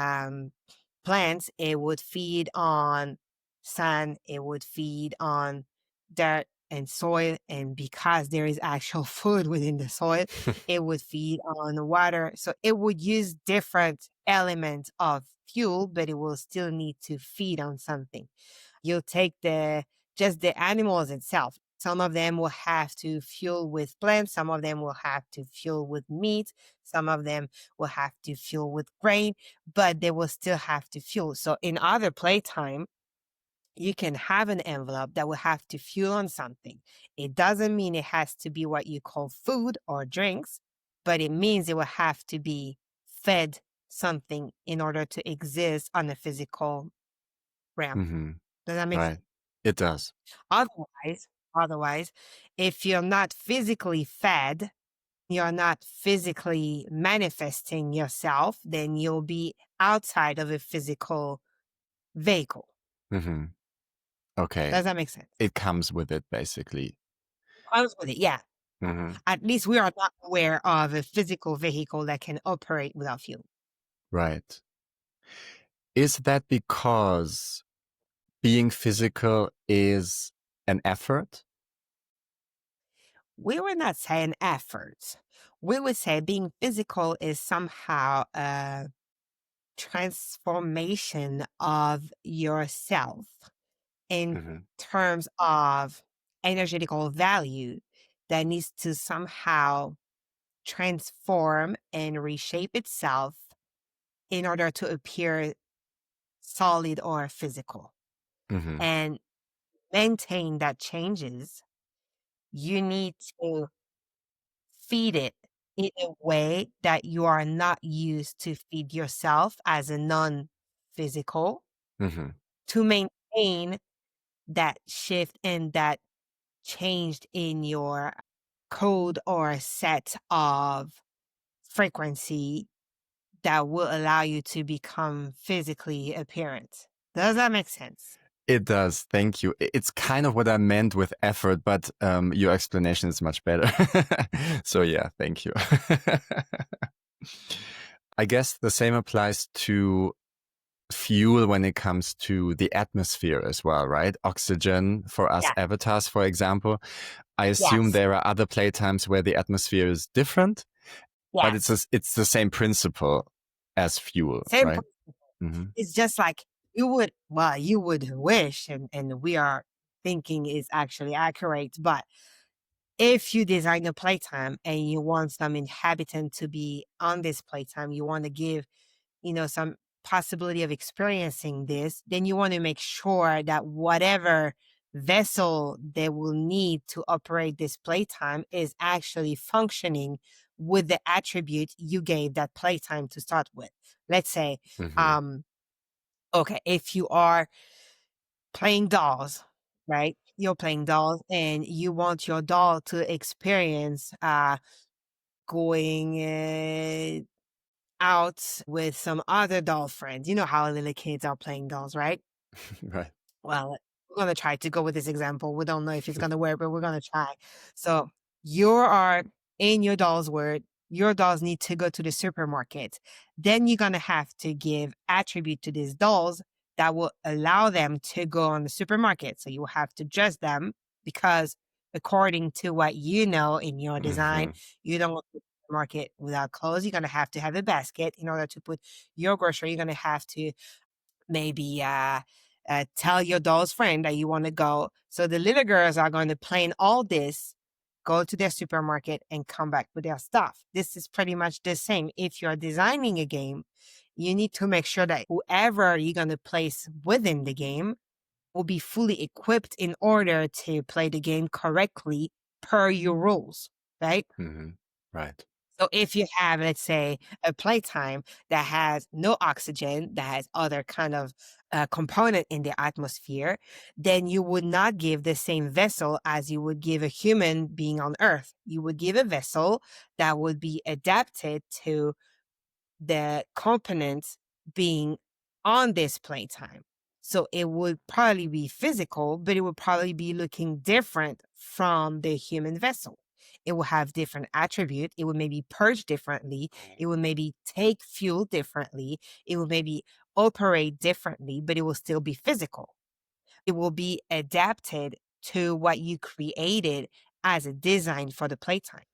Speaker 2: plants, it would feed on sun, it would feed on dirt and soil, and because there is actual food within the soil, it would feed on the water. So it would use different elements of fuel, but it will still need to feed on something. You'll take the animals itself. Some of them will have to fuel with plants, some of them will have to fuel with meat, some of them will have to fuel with grain, but they will still have to fuel. So in other playtime, you can have an envelope that will have to fuel on something. It doesn't mean it has to be what you call food or drinks, but it means it will have to be fed something in order to exist on a physical realm.
Speaker 1: Hmm.
Speaker 2: Does that make sense?
Speaker 1: Right. It does.
Speaker 2: Otherwise, if you're not physically fed, you're not physically manifesting yourself, then you'll be outside of a physical vehicle.
Speaker 1: Hmm. Okay.
Speaker 2: Does that make sense?
Speaker 1: It comes with it, basically.
Speaker 2: Comes with it, yeah.
Speaker 1: Hmm.
Speaker 2: At least we are not aware of a physical vehicle that can operate without fuel.
Speaker 1: Right. Is that because being physical is an effort?
Speaker 2: We would not say an effort. We would say being physical is somehow a transformation of yourself in
Speaker 1: Hmm.
Speaker 2: terms of energetical value that needs to somehow transform and reshape itself in order to appear solid or physical.
Speaker 1: Hmm.
Speaker 2: And maintain that changes, you need to feed it in a way that you are not used to feed yourself as a non physical
Speaker 1: Hmm.
Speaker 2: to maintain that shift and that changed in your code or set of frequency that will allow you to become physically apparent. Does that make sense?
Speaker 1: It does. Thank you. It's kind of what I meant with effort, but your explanation is much better. So yeah, thank you. I guess the same applies to fuel when it comes to the atmosphere as well, right? Oxygen for us
Speaker 2: Yeah.
Speaker 1: avatars, for example. I assume
Speaker 2: Yes.
Speaker 1: there are other playtimes where the atmosphere is different, but
Speaker 2: Yes.
Speaker 1: it's the same principle as fuel,
Speaker 2: Same.
Speaker 1: right? Hmm.
Speaker 2: It's just like you would wish, and we are thinking is actually accurate, but if you design a playtime and you want some inhabitant to be on this playtime, you want to give, some possibility of experiencing this, then you want to make sure that whatever vessel they will need to operate this playtime is actually functioning with the attribute you gave that playtime to start with. Let's say,
Speaker 1: Hmm.
Speaker 2: um, okay, if you are playing dolls, right? You're playing dolls and you want your doll to experience going out with some other doll friends. You know how little kids are playing dolls, right?
Speaker 1: Right.
Speaker 2: Well, we're gonna try to go with this example. We don't know if it's gonna work, but we're gonna try. So you are in your doll's word. Your dolls need to go to the supermarket. Then you're gonna have to give attribute to these dolls that will allow them to go on the supermarket. So you will have to dress them because according to what you know in your design,
Speaker 1: Hmm.
Speaker 2: you don't want to market without clothes. You're gonna have to have a basket in order to put your grocery. You're gonna have to maybe tell your doll's friend that you want to go. So the little girls are going to plan all this, go to their supermarket, and come back with their stuff. This is pretty much the same. If you're designing a game, you need to make sure that whoever you're going to place within the game will be fully equipped in order to play the game correctly per your rules, right?
Speaker 1: Hmm. Right.
Speaker 2: So if you have, let's say, a playtime that has no oxygen, that has other kind of component in the atmosphere, then you would not give the same vessel as you would give a human being on Earth. You would give a vessel that would be adapted to the components being on this playtime. So it would probably be physical, but it would probably be looking different from the human vessel. It will have different attribute. It will maybe purge differently. It will maybe take fuel differently. It will maybe operate differently, but it will still be physical. It will be adapted to what you created as a design for the playtime.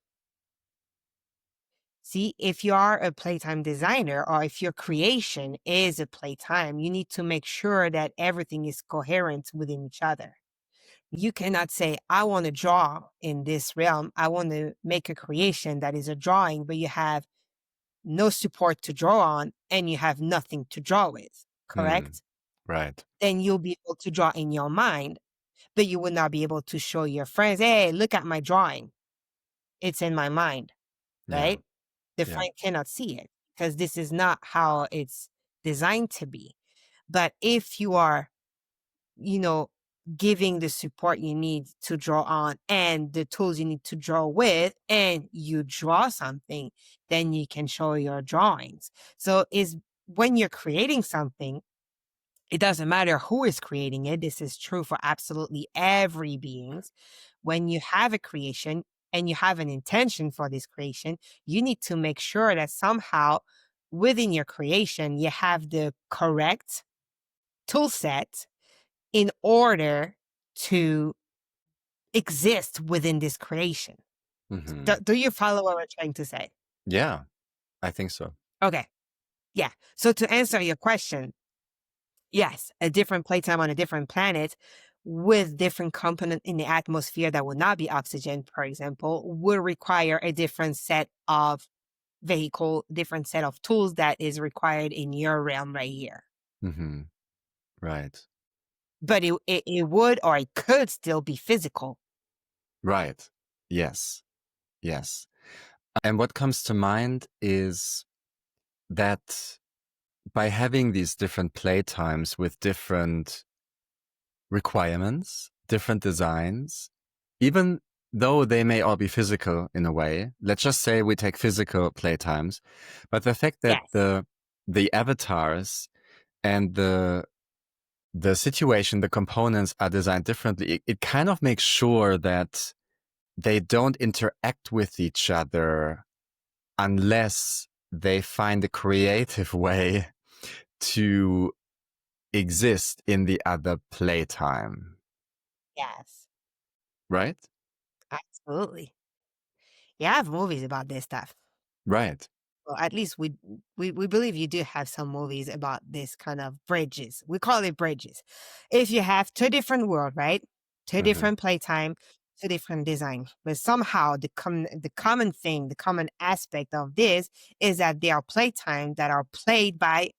Speaker 2: See, if you are a playtime designer or if your creation is a playtime, you need to make sure that everything is coherent within each other. You cannot say, I want to draw in this realm. I want to make a creation that is a drawing, but you have no support to draw on and you have nothing to draw with,
Speaker 1: Mm.
Speaker 2: correct?
Speaker 1: Right.
Speaker 2: Then you'll be able to draw in your mind, but you will not be able to show your friends, hey, look at my drawing. It's in my mind,
Speaker 1: Yeah.
Speaker 2: right? The
Speaker 1: Yeah.
Speaker 2: friend cannot see it because this is not how it's designed to be. But if you are, you know, giving the support you need to draw on and the tools you need to draw with, and you draw something, then you can show your drawings. So is when you're creating something, it doesn't matter who is creating it. This is true for absolutely every beings. When you have a creation and you have an intention for this creation, you need to make sure that somehow within your creation, you have the correct tool set in order to exist within this creation.
Speaker 1: Hmm.
Speaker 2: Do you follow what we're trying to say?
Speaker 1: Yeah, I think so.
Speaker 2: Okay. Yeah. So to answer your question, yes, a different playtime on a different planet with different component in the atmosphere that would not be oxygen, for example, would require a different set of vehicle, different set of tools that is required in your realm right here.
Speaker 1: Hmm. Right.
Speaker 2: But it would or it could still be physical.
Speaker 1: Right. Yes. Yes. And what comes to mind is that by having these different playtimes with different requirements, different designs, even though they may all be physical in a way, let's just say we take physical playtimes, but the fact that
Speaker 2: Yes.
Speaker 1: the avatars and the situation, the components are designed differently, it kind of makes sure that they don't interact with each other unless they find a creative way to exist in the other playtime,
Speaker 2: Yes.
Speaker 1: right?
Speaker 2: Absolutely. Yeah, I have movies about this stuff.
Speaker 1: Right.
Speaker 2: Well, at least we believe you do have some movies about this kind of bridges. We call it bridges. If you have two different world, right? Two
Speaker 1: Hmm.
Speaker 2: different playtime, two different designs, but somehow the common thing, the common aspect of this is that they are playtime that are played by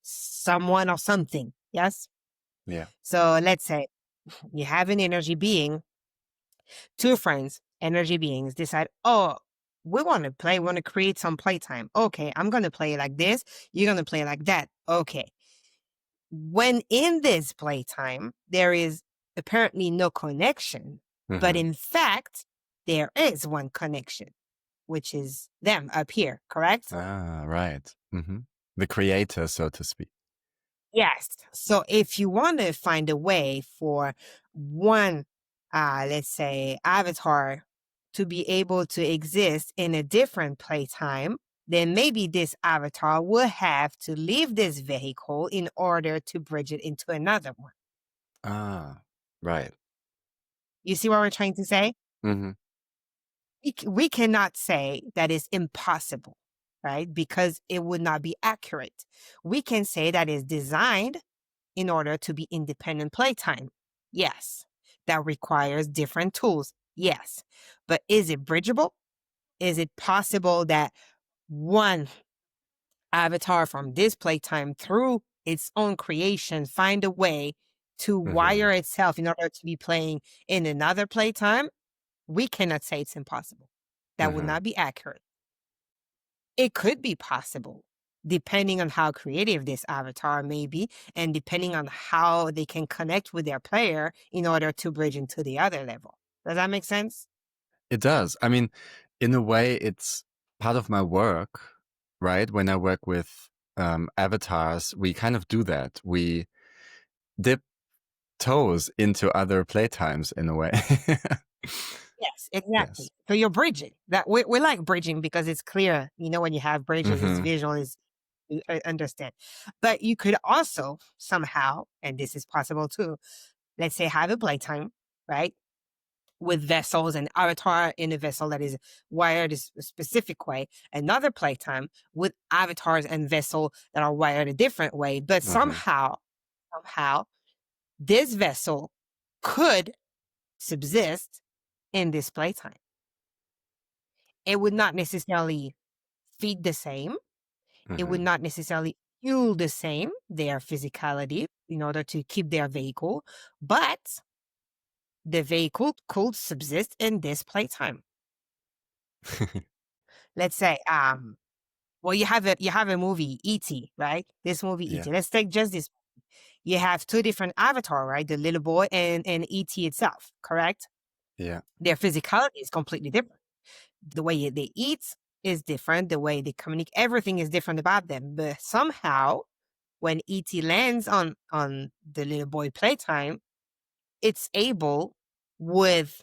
Speaker 2: someone or something. Yes.
Speaker 1: Yeah.
Speaker 2: So let's say you have an energy being, two friends, energy beings decide, oh, we want to play, we want to create some playtime. Okay, I'm going to play like this. You're going to play like that. Okay. When in this playtime, there is apparently no connection, but
Speaker 1: Hmm.
Speaker 2: in fact, there is one connection, which is them up here, correct?
Speaker 1: Ah, right. The creator, so to speak.
Speaker 2: Yes. So if you want to find a way for one, let's say, avatar to be able to exist in a different playtime, then maybe this avatar will have to leave this vehicle in order to bridge it into another one.
Speaker 1: Ah, right.
Speaker 2: You see what we're trying to say?
Speaker 1: Hmm.
Speaker 2: We cannot say that is impossible, right? Because it would not be accurate. We can say that is designed in order to be independent playtime. Yes. That requires different tools. Yes. But is it bridgeable? Is it possible that one avatar from this playtime through its own creation find a way to
Speaker 1: Hmm.
Speaker 2: wire itself in order to be playing in another playtime? We cannot say it's impossible. That would
Speaker 1: Hmm.
Speaker 2: not be accurate. It could be possible, depending on how creative this avatar may be, and depending on how they can connect with their player in order to bridge into the other level. Does that make sense?
Speaker 1: It does. I mean, in a way, it's part of my work, right? When I work with avatars, we kind of do that. We dip toes into other playtimes in a way.
Speaker 2: Yes,
Speaker 1: Yes.
Speaker 2: exactly. So you're bridging. That we like bridging because it's clear. You know, when you have bridges, it's
Speaker 1: Hmm.
Speaker 2: visual, is you understand. But you could also somehow, and this is possible too, let's say have a playtime, right? With vessels and avatar in a vessel that is wired a specific way, another playtime with avatars and vessel that are wired a different way. But
Speaker 1: Hmm.
Speaker 2: somehow, this vessel could subsist in this playtime. It would not necessarily feed the same. It would
Speaker 1: Hmm.
Speaker 2: not necessarily fuel the same, their physicality, in order to keep their vehicle, but the vehicle could subsist in this playtime. Let's say, well, you have a movie, E.T., right? This movie,
Speaker 1: Yeah.
Speaker 2: E.T. Let's take just this. You have two different avatar, right? The little boy and E.T. itself, correct?
Speaker 1: Yeah.
Speaker 2: Their physicality is completely different. The way they eat is different. The way they communicate, everything is different about them. But somehow, when E.T. lands on the little boy playtime, it's able, with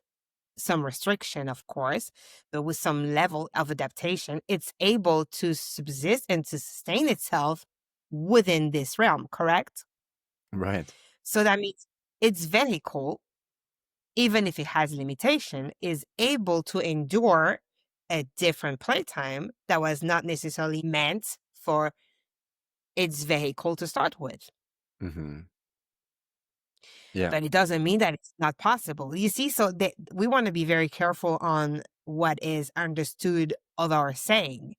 Speaker 2: some restriction, of course, but with some level of adaptation, it's able to subsist and to sustain itself within this realm, correct?
Speaker 1: Right.
Speaker 2: So that means its vehicle, even if it has limitation, is able to endure a different playtime that was not necessarily meant for its vehicle to start with.
Speaker 1: Hmm. Yeah.
Speaker 2: But it doesn't mean that it's not possible. You see, so we want to be very careful on what is understood of our saying.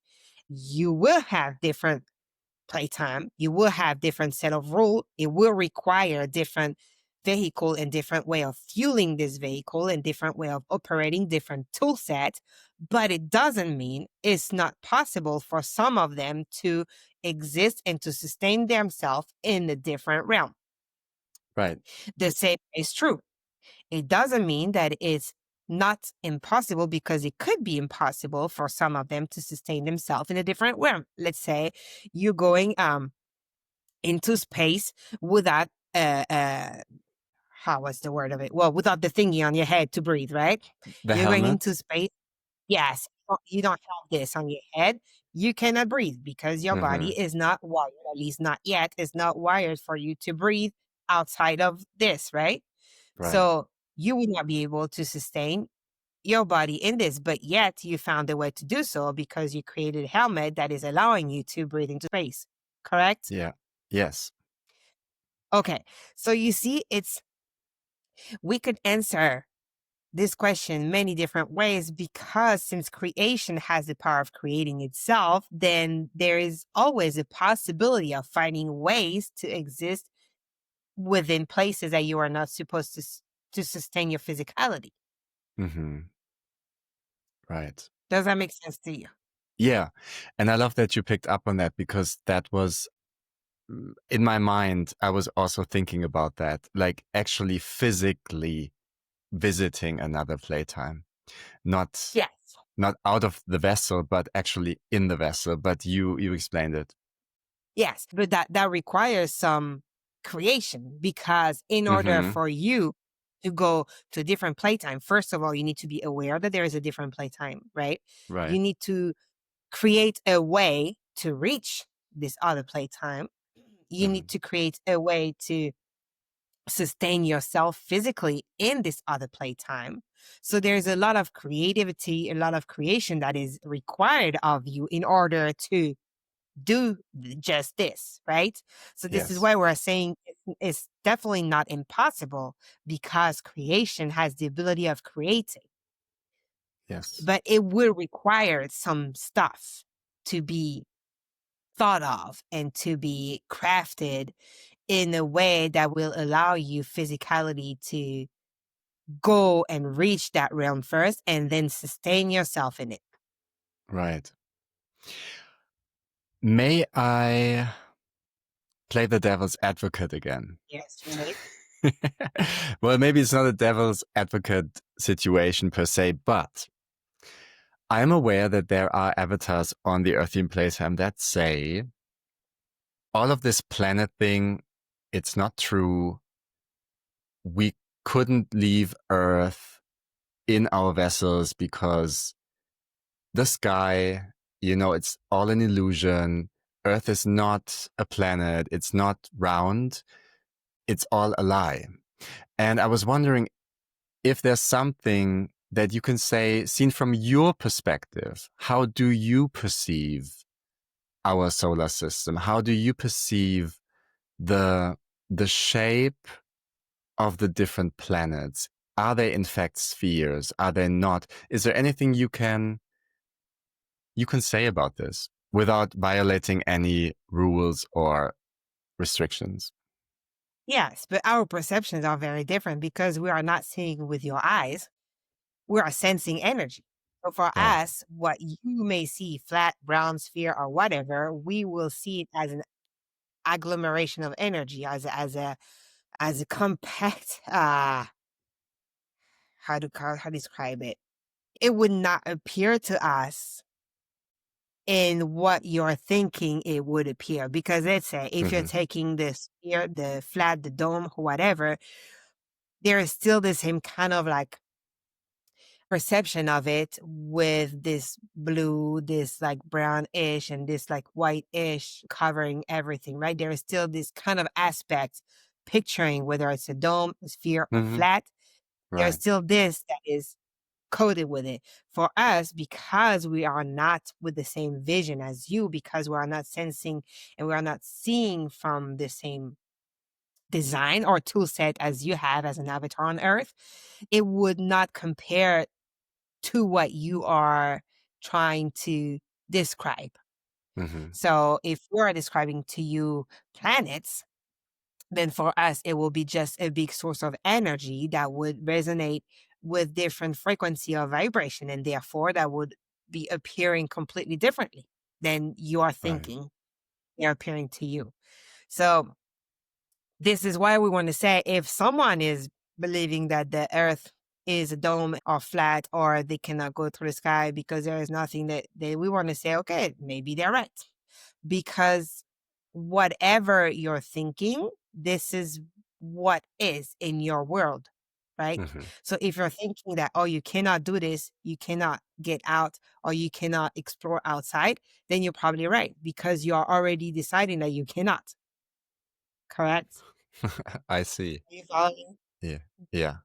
Speaker 2: You will have different playtime. You will have different set of rule. It will require a different vehicle and different way of fueling this vehicle and different way of operating different tool set. But it doesn't mean it's not possible for some of them to exist and to sustain themselves in a different realm.
Speaker 1: Right.
Speaker 2: The same is true. It doesn't mean that it's not impossible, because it could be impossible for some of them to sustain themselves in a different realm. Let's say you're going into space without how was the word of it? Well, without the thingy on your head to breathe, right?
Speaker 1: The
Speaker 2: You're going into
Speaker 1: helmet.
Speaker 2: space. Yes, you don't have this on your head. You cannot breathe because your
Speaker 1: Hmm.
Speaker 2: body is not wired, at least not yet, is not wired for you to breathe outside of this, right?
Speaker 1: Right.
Speaker 2: So you would not be able to sustain your body in this, but yet you found a way to do so because you created a helmet that is allowing you to breathe into space. Correct?
Speaker 1: Yeah. Yes.
Speaker 2: Okay. So you see, we could answer this question many different ways because since creation has the power of creating itself, then there is always a possibility of finding ways to exist within places that you are not supposed to sustain your physicality.
Speaker 1: Hmm. Right.
Speaker 2: Does that make sense to you?
Speaker 1: Yeah. And I love that you picked up on that because that was in my mind. I was also thinking about that, like actually physically visiting another playtime, not
Speaker 2: Yes.
Speaker 1: not out of the vessel, but actually in the vessel. But you explained it.
Speaker 2: Yes. But that requires some creation because in order
Speaker 1: Hmm.
Speaker 2: for you to go to a different playtime, first of all, you need to be aware that there is a different playtime, right?
Speaker 1: Right.
Speaker 2: You need to create a way to reach this other playtime. You
Speaker 1: Hmm.
Speaker 2: need to create a way to sustain yourself physically in this other playtime. So there's a lot of creativity, a lot of creation that is required of you in order to do just this, right? So this is
Speaker 1: Yes.
Speaker 2: why we're saying it's definitely not impossible because creation has the ability of creating,
Speaker 1: Yes.
Speaker 2: but it will require some stuff to be thought of and to be crafted in a way that will allow you physicality to go and reach that realm first and then sustain yourself in it.
Speaker 1: Right. May I play the devil's advocate again?
Speaker 2: Yes, you may.
Speaker 1: Well, maybe it's not a devil's advocate situation per se, but I'm aware that there are avatars on the Earthian Playtime that say all of this planet thing, it's not true. We couldn't leave Earth in our vessels because the sky, it's all an illusion. Earth is not a planet. It's not round. It's all a lie. And I was wondering if there's something that you can say, seen from your perspective, how do you perceive our solar system? How do you perceive the the shape of the different planets? Are they in fact spheres? Are they not? Is there anything you can say about this without violating any rules or restrictions?
Speaker 2: Yes, but our perceptions are very different because we are not seeing with your eyes. We are sensing energy. So for
Speaker 1: Yeah.
Speaker 2: us, what you may see flat, brown sphere, or whatever, we will see it as an agglomeration of energy, as a compact. How describe it? It would not appear to us in what you're thinking it would appear. Because let's say if you're
Speaker 1: Hmm.
Speaker 2: taking the sphere, the flat, the dome, whatever, there is still the same kind of like perception of it with this blue, this like brownish, and this like white-ish covering everything, right? There is still this kind of aspect picturing whether it's a dome, a sphere, or
Speaker 1: Hmm.
Speaker 2: flat. There's
Speaker 1: Right.
Speaker 2: still this that is coded with it. For us, because we are not with the same vision as you, because we are not sensing and we are not seeing from the same design or tool set as you have as an avatar on Earth, it would not compare to what you are trying to describe.
Speaker 1: Hmm.
Speaker 2: So if we're describing to you planets, then for us, it will be just a big source of energy that would resonate with different frequency of vibration. And therefore, that would be appearing completely differently than you are
Speaker 1: Right.
Speaker 2: thinking they're appearing to you. So this is why we want to say if someone is believing that the earth is a dome or flat or they cannot go through the sky because there is nothing that we want to say, okay, maybe they're right. Because whatever you're thinking, this is what is in your world, right?
Speaker 1: Hmm.
Speaker 2: So if you're thinking that, oh, you cannot do this, you cannot get out, or you cannot explore outside, then you're probably right because you're already deciding that you cannot, correct?
Speaker 1: I see.
Speaker 2: Are you following?
Speaker 1: Yeah. Yeah.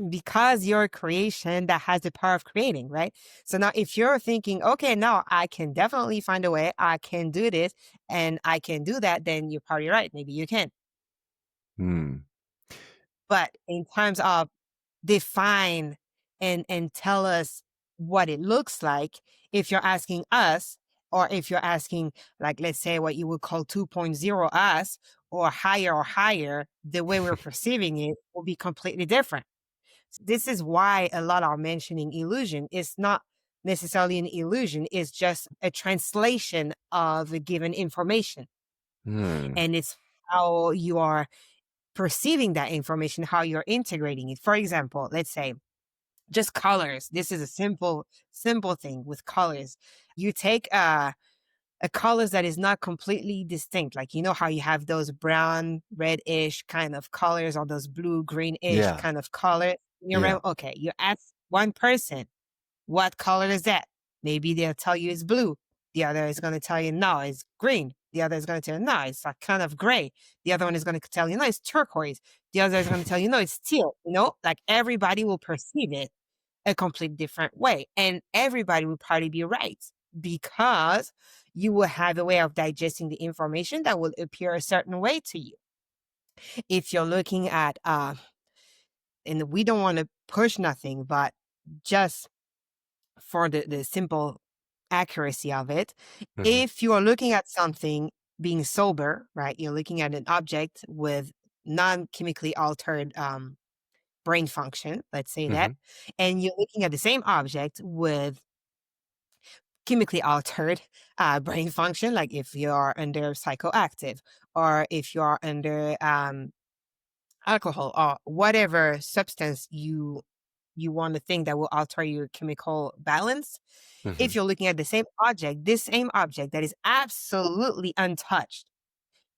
Speaker 2: Because you're a creation that has the power of creating, right? So now if you're thinking, okay, now I can definitely find a way, I can do this and I can do that, then you're probably right. Maybe you can.
Speaker 1: Hmm.
Speaker 2: But in terms of define and tell us what it looks like if you're asking us, or if you're asking, like, let's say what you would call 2.0 us, or higher, the way we're perceiving it will be completely different. This is why a lot are mentioning illusion. It's not necessarily an illusion, it's just a translation of a given information.
Speaker 1: Hmm.
Speaker 2: And it's how you are perceiving that information, how you're integrating it. For example, let's say just colors. This is a simple thing with colors. You take a colors that is not completely distinct. Like, you know how you have those brown, reddish kind of colors, or those blue, greenish
Speaker 1: Yeah.
Speaker 2: kind of color in your
Speaker 1: Yeah.
Speaker 2: realm. Okay, you ask one person, what color is that? Maybe they'll tell you it's blue. The other is going to tell you, no, it's green. The other is going to tell you, no, it's like kind of gray. The other one is going to tell you, no, it's turquoise. The other is going to tell you, no, it's teal. Like everybody will perceive it a complete different way. And everybody will probably be right, because you will have a way of digesting the information that will appear a certain way to you. If you're looking at, and we don't want to push nothing, but just for the simple accuracy of it,
Speaker 1: Mhm.
Speaker 2: if you are looking at something being sober, right? You're looking at an object with non-chemically altered brain function, let's say that,
Speaker 1: Mhm.
Speaker 2: and you're looking at the same object with chemically altered brain function, like if you're under psychoactive, or if you're under alcohol, or whatever substance you want to think that will alter your chemical balance. If
Speaker 1: Mhm.
Speaker 2: you're looking at the same object, this same object that is absolutely untouched,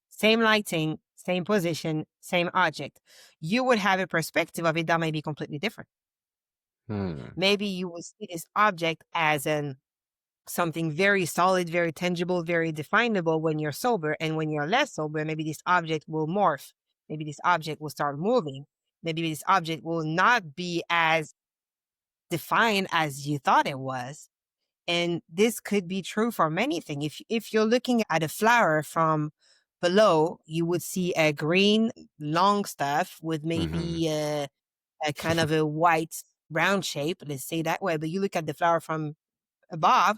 Speaker 2: same lighting, same position, same object, you would have a perspective of it that might be completely different.
Speaker 1: Hmm.
Speaker 2: Maybe you will see this object as an something very solid, very tangible, very definable when you're sober. And when you're less sober, maybe this object will morph. Maybe this object will start moving. Maybe this object will not be as defined as you thought it was. And this could be true for many things. If you're looking at a flower from below, you would see a green long stuff with
Speaker 1: Mhm.
Speaker 2: maybe a kind of a white round shape, let's say that way. But you look at the flower from above,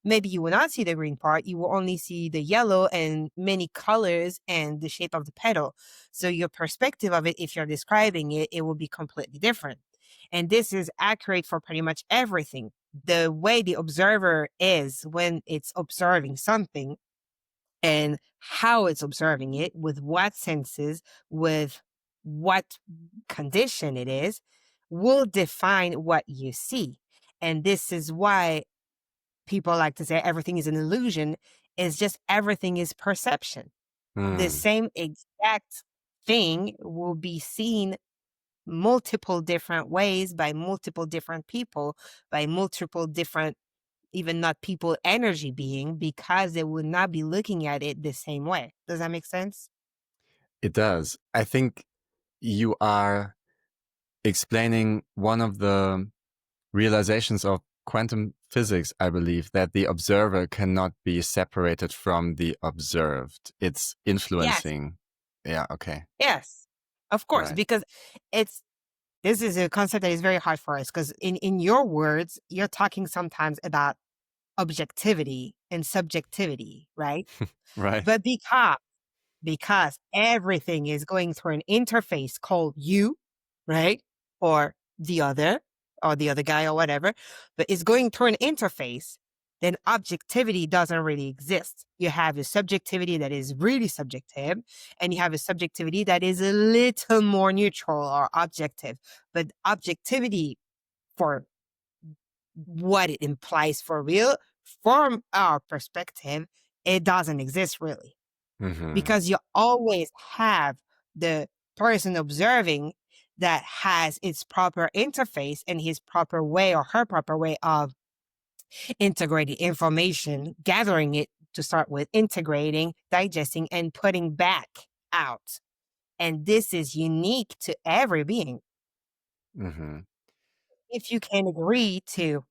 Speaker 2: maybe you will not see the green part. You will only see the yellow and many colors and the shape of the petal. So your perspective of it, if you're describing it, it will be completely different. And this is accurate for pretty much everything. The way the observer is when it's observing something, and how it's observing it, with what senses, with what condition it is, will define what you see. And this is why people like to say everything is an illusion. Is just everything is perception. The
Speaker 1: Hmm.
Speaker 2: same exact thing will be seen multiple different ways by multiple different people, by multiple different, even not people, energy being, because they would not be looking at it the same way. Does that make sense?
Speaker 1: It does. I think you are explaining one of the realizations of quantum physics, I believe, that the observer cannot be separated from the observed. It's
Speaker 2: Yes.
Speaker 1: influencing. Yeah, okay.
Speaker 2: Yes. Of course,
Speaker 1: Right.
Speaker 2: because it's this is a concept that is very hard for us, because in your words, you're talking sometimes about objectivity and subjectivity, right?
Speaker 1: Right.
Speaker 2: But because everything is going through an interface called you, right? Or the other, or the other guy, or whatever, but it's going through an interface, then objectivity doesn't really exist. You have a subjectivity that is really subjective, and you have a subjectivity that is a little more neutral or objective. But objectivity, for what it implies for real, from our perspective, it doesn't exist really,
Speaker 1: Mhm.
Speaker 2: because you always have the person observing that has its proper interface and his proper way, or her proper way of integrating information, gathering it to start with, integrating, digesting, and putting back out. And this is unique to every being.
Speaker 1: Mhm.
Speaker 2: If you can agree to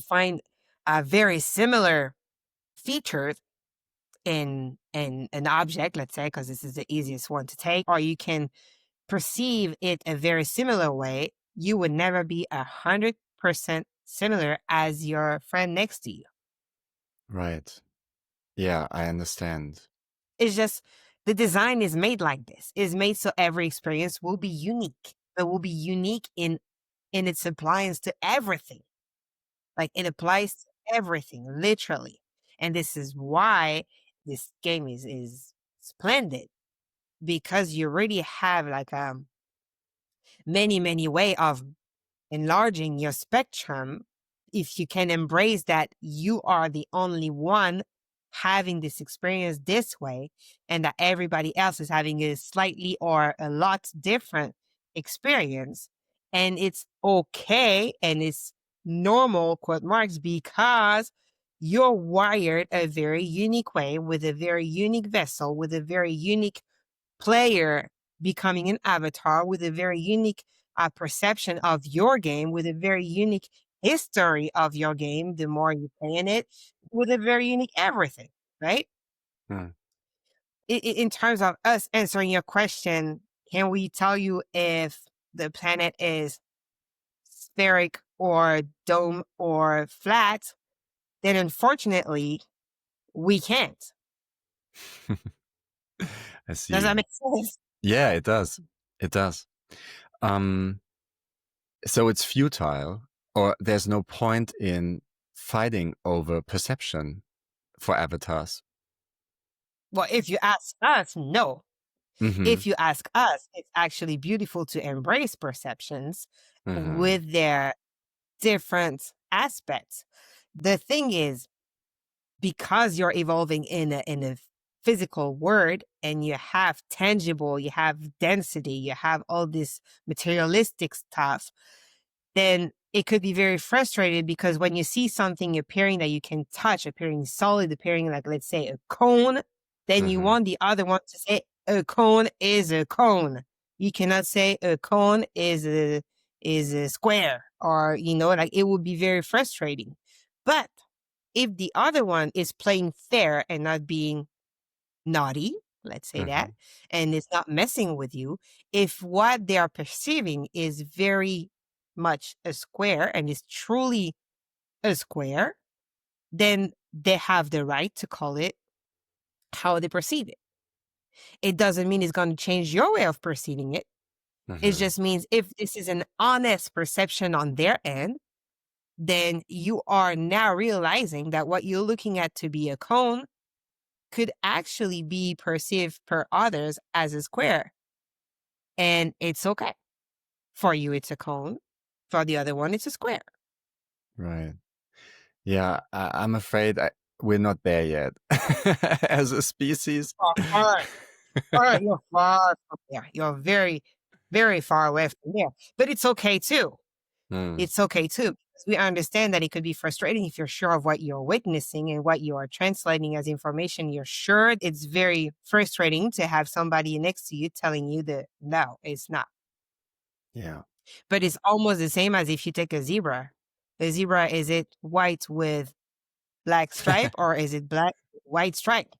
Speaker 2: find a very similar features in an object, let's say, because this is the easiest one to take, or you can perceive it a very similar way, you would never be 100% similar as your friend next to you.
Speaker 1: Right. Yeah, I understand.
Speaker 2: It's just the design is made like this. It's made so every experience will be unique. It will be unique in its appliance to everything. Like it applies to everything, literally. And this is why this game is splendid, because you really have like many way of enlarging your spectrum if you can embrace that you are the only one having this experience this way, and that everybody else is having a slightly or a lot different experience. And it's okay and it's normal, quote marks, because you're wired a very unique way with a very unique vessel, with a very unique player becoming an avatar, with a very unique perception of your game, with a very unique history of your game, the more you play in it, with a very unique everything, right?
Speaker 1: Hmm.
Speaker 2: In terms of us answering your question, can we tell you if the planet is spheric or dome or flat? Then unfortunately, we can't.
Speaker 1: I
Speaker 2: Does
Speaker 1: see.
Speaker 2: that make sense?
Speaker 1: Yeah, it does. It does. Um, so it's futile, or there's no point in fighting over perception for avatars.
Speaker 2: Well, if you ask us, no.
Speaker 1: Mm-hmm.
Speaker 2: If you ask us, it's actually beautiful to embrace perceptions
Speaker 1: Mm-hmm.
Speaker 2: with their different aspects. The thing is, because you're evolving in a physical world and you have tangible, you have density, you have all this materialistic stuff, then it could be very frustrated, because when you see something appearing that you can touch, appearing solid, appearing like, let's say, a cone, then you
Speaker 1: Mm-hmm.
Speaker 2: want the other one to say a cone is a cone. You cannot say a cone is a square, or like it would be very frustrating. But if the other one is playing fair and not being naughty, let's say
Speaker 1: Mm-hmm.
Speaker 2: that, and it's not messing with you, if what they are perceiving is very much a square and is truly a square, then they have the right to call it how they perceive it. It doesn't mean it's going to change your way of perceiving it. It
Speaker 1: Mm-hmm.
Speaker 2: just means if this is an honest perception on their end, then you are now realizing that what you're looking at to be a cone could actually be perceived per others as a square. And it's okay. For you, it's a cone. For the other one, it's a square.
Speaker 1: Right. Yeah, I'm afraid we're not there yet as a species.
Speaker 2: Oh, all right, you're far from there. You're very, very far away from there. But it's okay too.
Speaker 1: Mm,
Speaker 2: It's okay too. Because we understand that it could be frustrating if you're sure of what you're witnessing and what you are translating as information. You're sure it's very frustrating to have somebody next to you telling you that no, it's not.
Speaker 1: yeah.
Speaker 2: But it's almost the same as if you take a zebra. A zebra, is it white with black stripe, or is it black white stripe?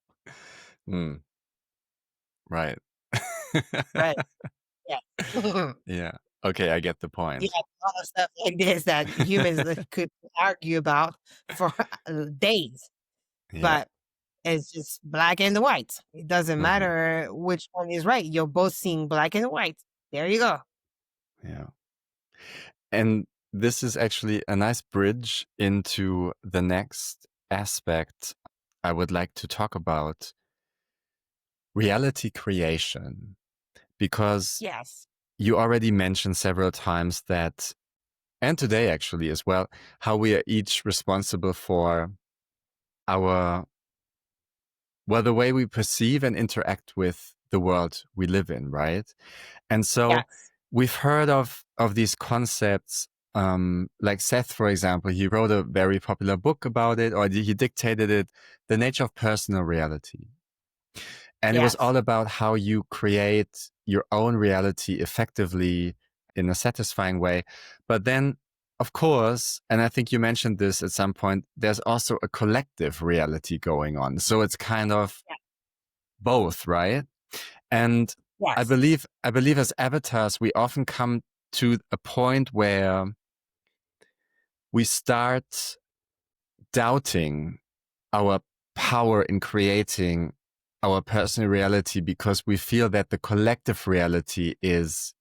Speaker 1: Mm, right.
Speaker 2: Right. Yeah.
Speaker 1: Yeah. Okay, I get the
Speaker 2: You
Speaker 1: point.
Speaker 2: have a lot of stuff like this that humans could argue about for days,
Speaker 1: Yeah.
Speaker 2: but it's just black and white. It doesn't
Speaker 1: Hmm.
Speaker 2: matter which one is right. You're both seeing black and white. There you go.
Speaker 1: Yeah. And this is actually a nice bridge into the next aspect I would like to talk about: reality creation. Because
Speaker 2: Yes.
Speaker 1: you already mentioned several times that, and today actually as well, how we are each responsible for our, well, the way we perceive and interact with the world we live in, right? And so
Speaker 2: Yes.
Speaker 1: we've heard of these concepts, like Seth, for example. He wrote a very popular book about it, or he dictated it, The Nature of Personal Reality. And it was
Speaker 2: Yes.
Speaker 1: all about how you create your own reality effectively in a satisfying way. But then, of course, and I think you mentioned this at some point, there's also a collective reality going on. So it's kind of both, right? And
Speaker 2: Yes.
Speaker 1: I believe as avatars, we often come to a point where we start doubting our power in creating our personal reality because we feel that the collective reality is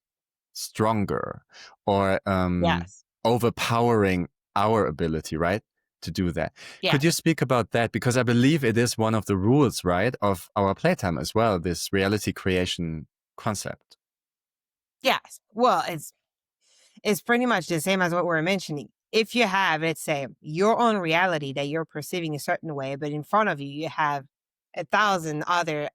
Speaker 1: stronger or
Speaker 2: Yes.
Speaker 1: overpowering our ability, right? To do that. Could you
Speaker 2: Yes.
Speaker 1: speak about that? Because I believe it is one of the rules, right, of our playtime as well, this reality creation concept.
Speaker 2: Yes. Well, it's pretty much the same as what we're mentioning. If you have, let's say, your own reality that you're perceiving a certain way, but in front of you, you have 1,000 other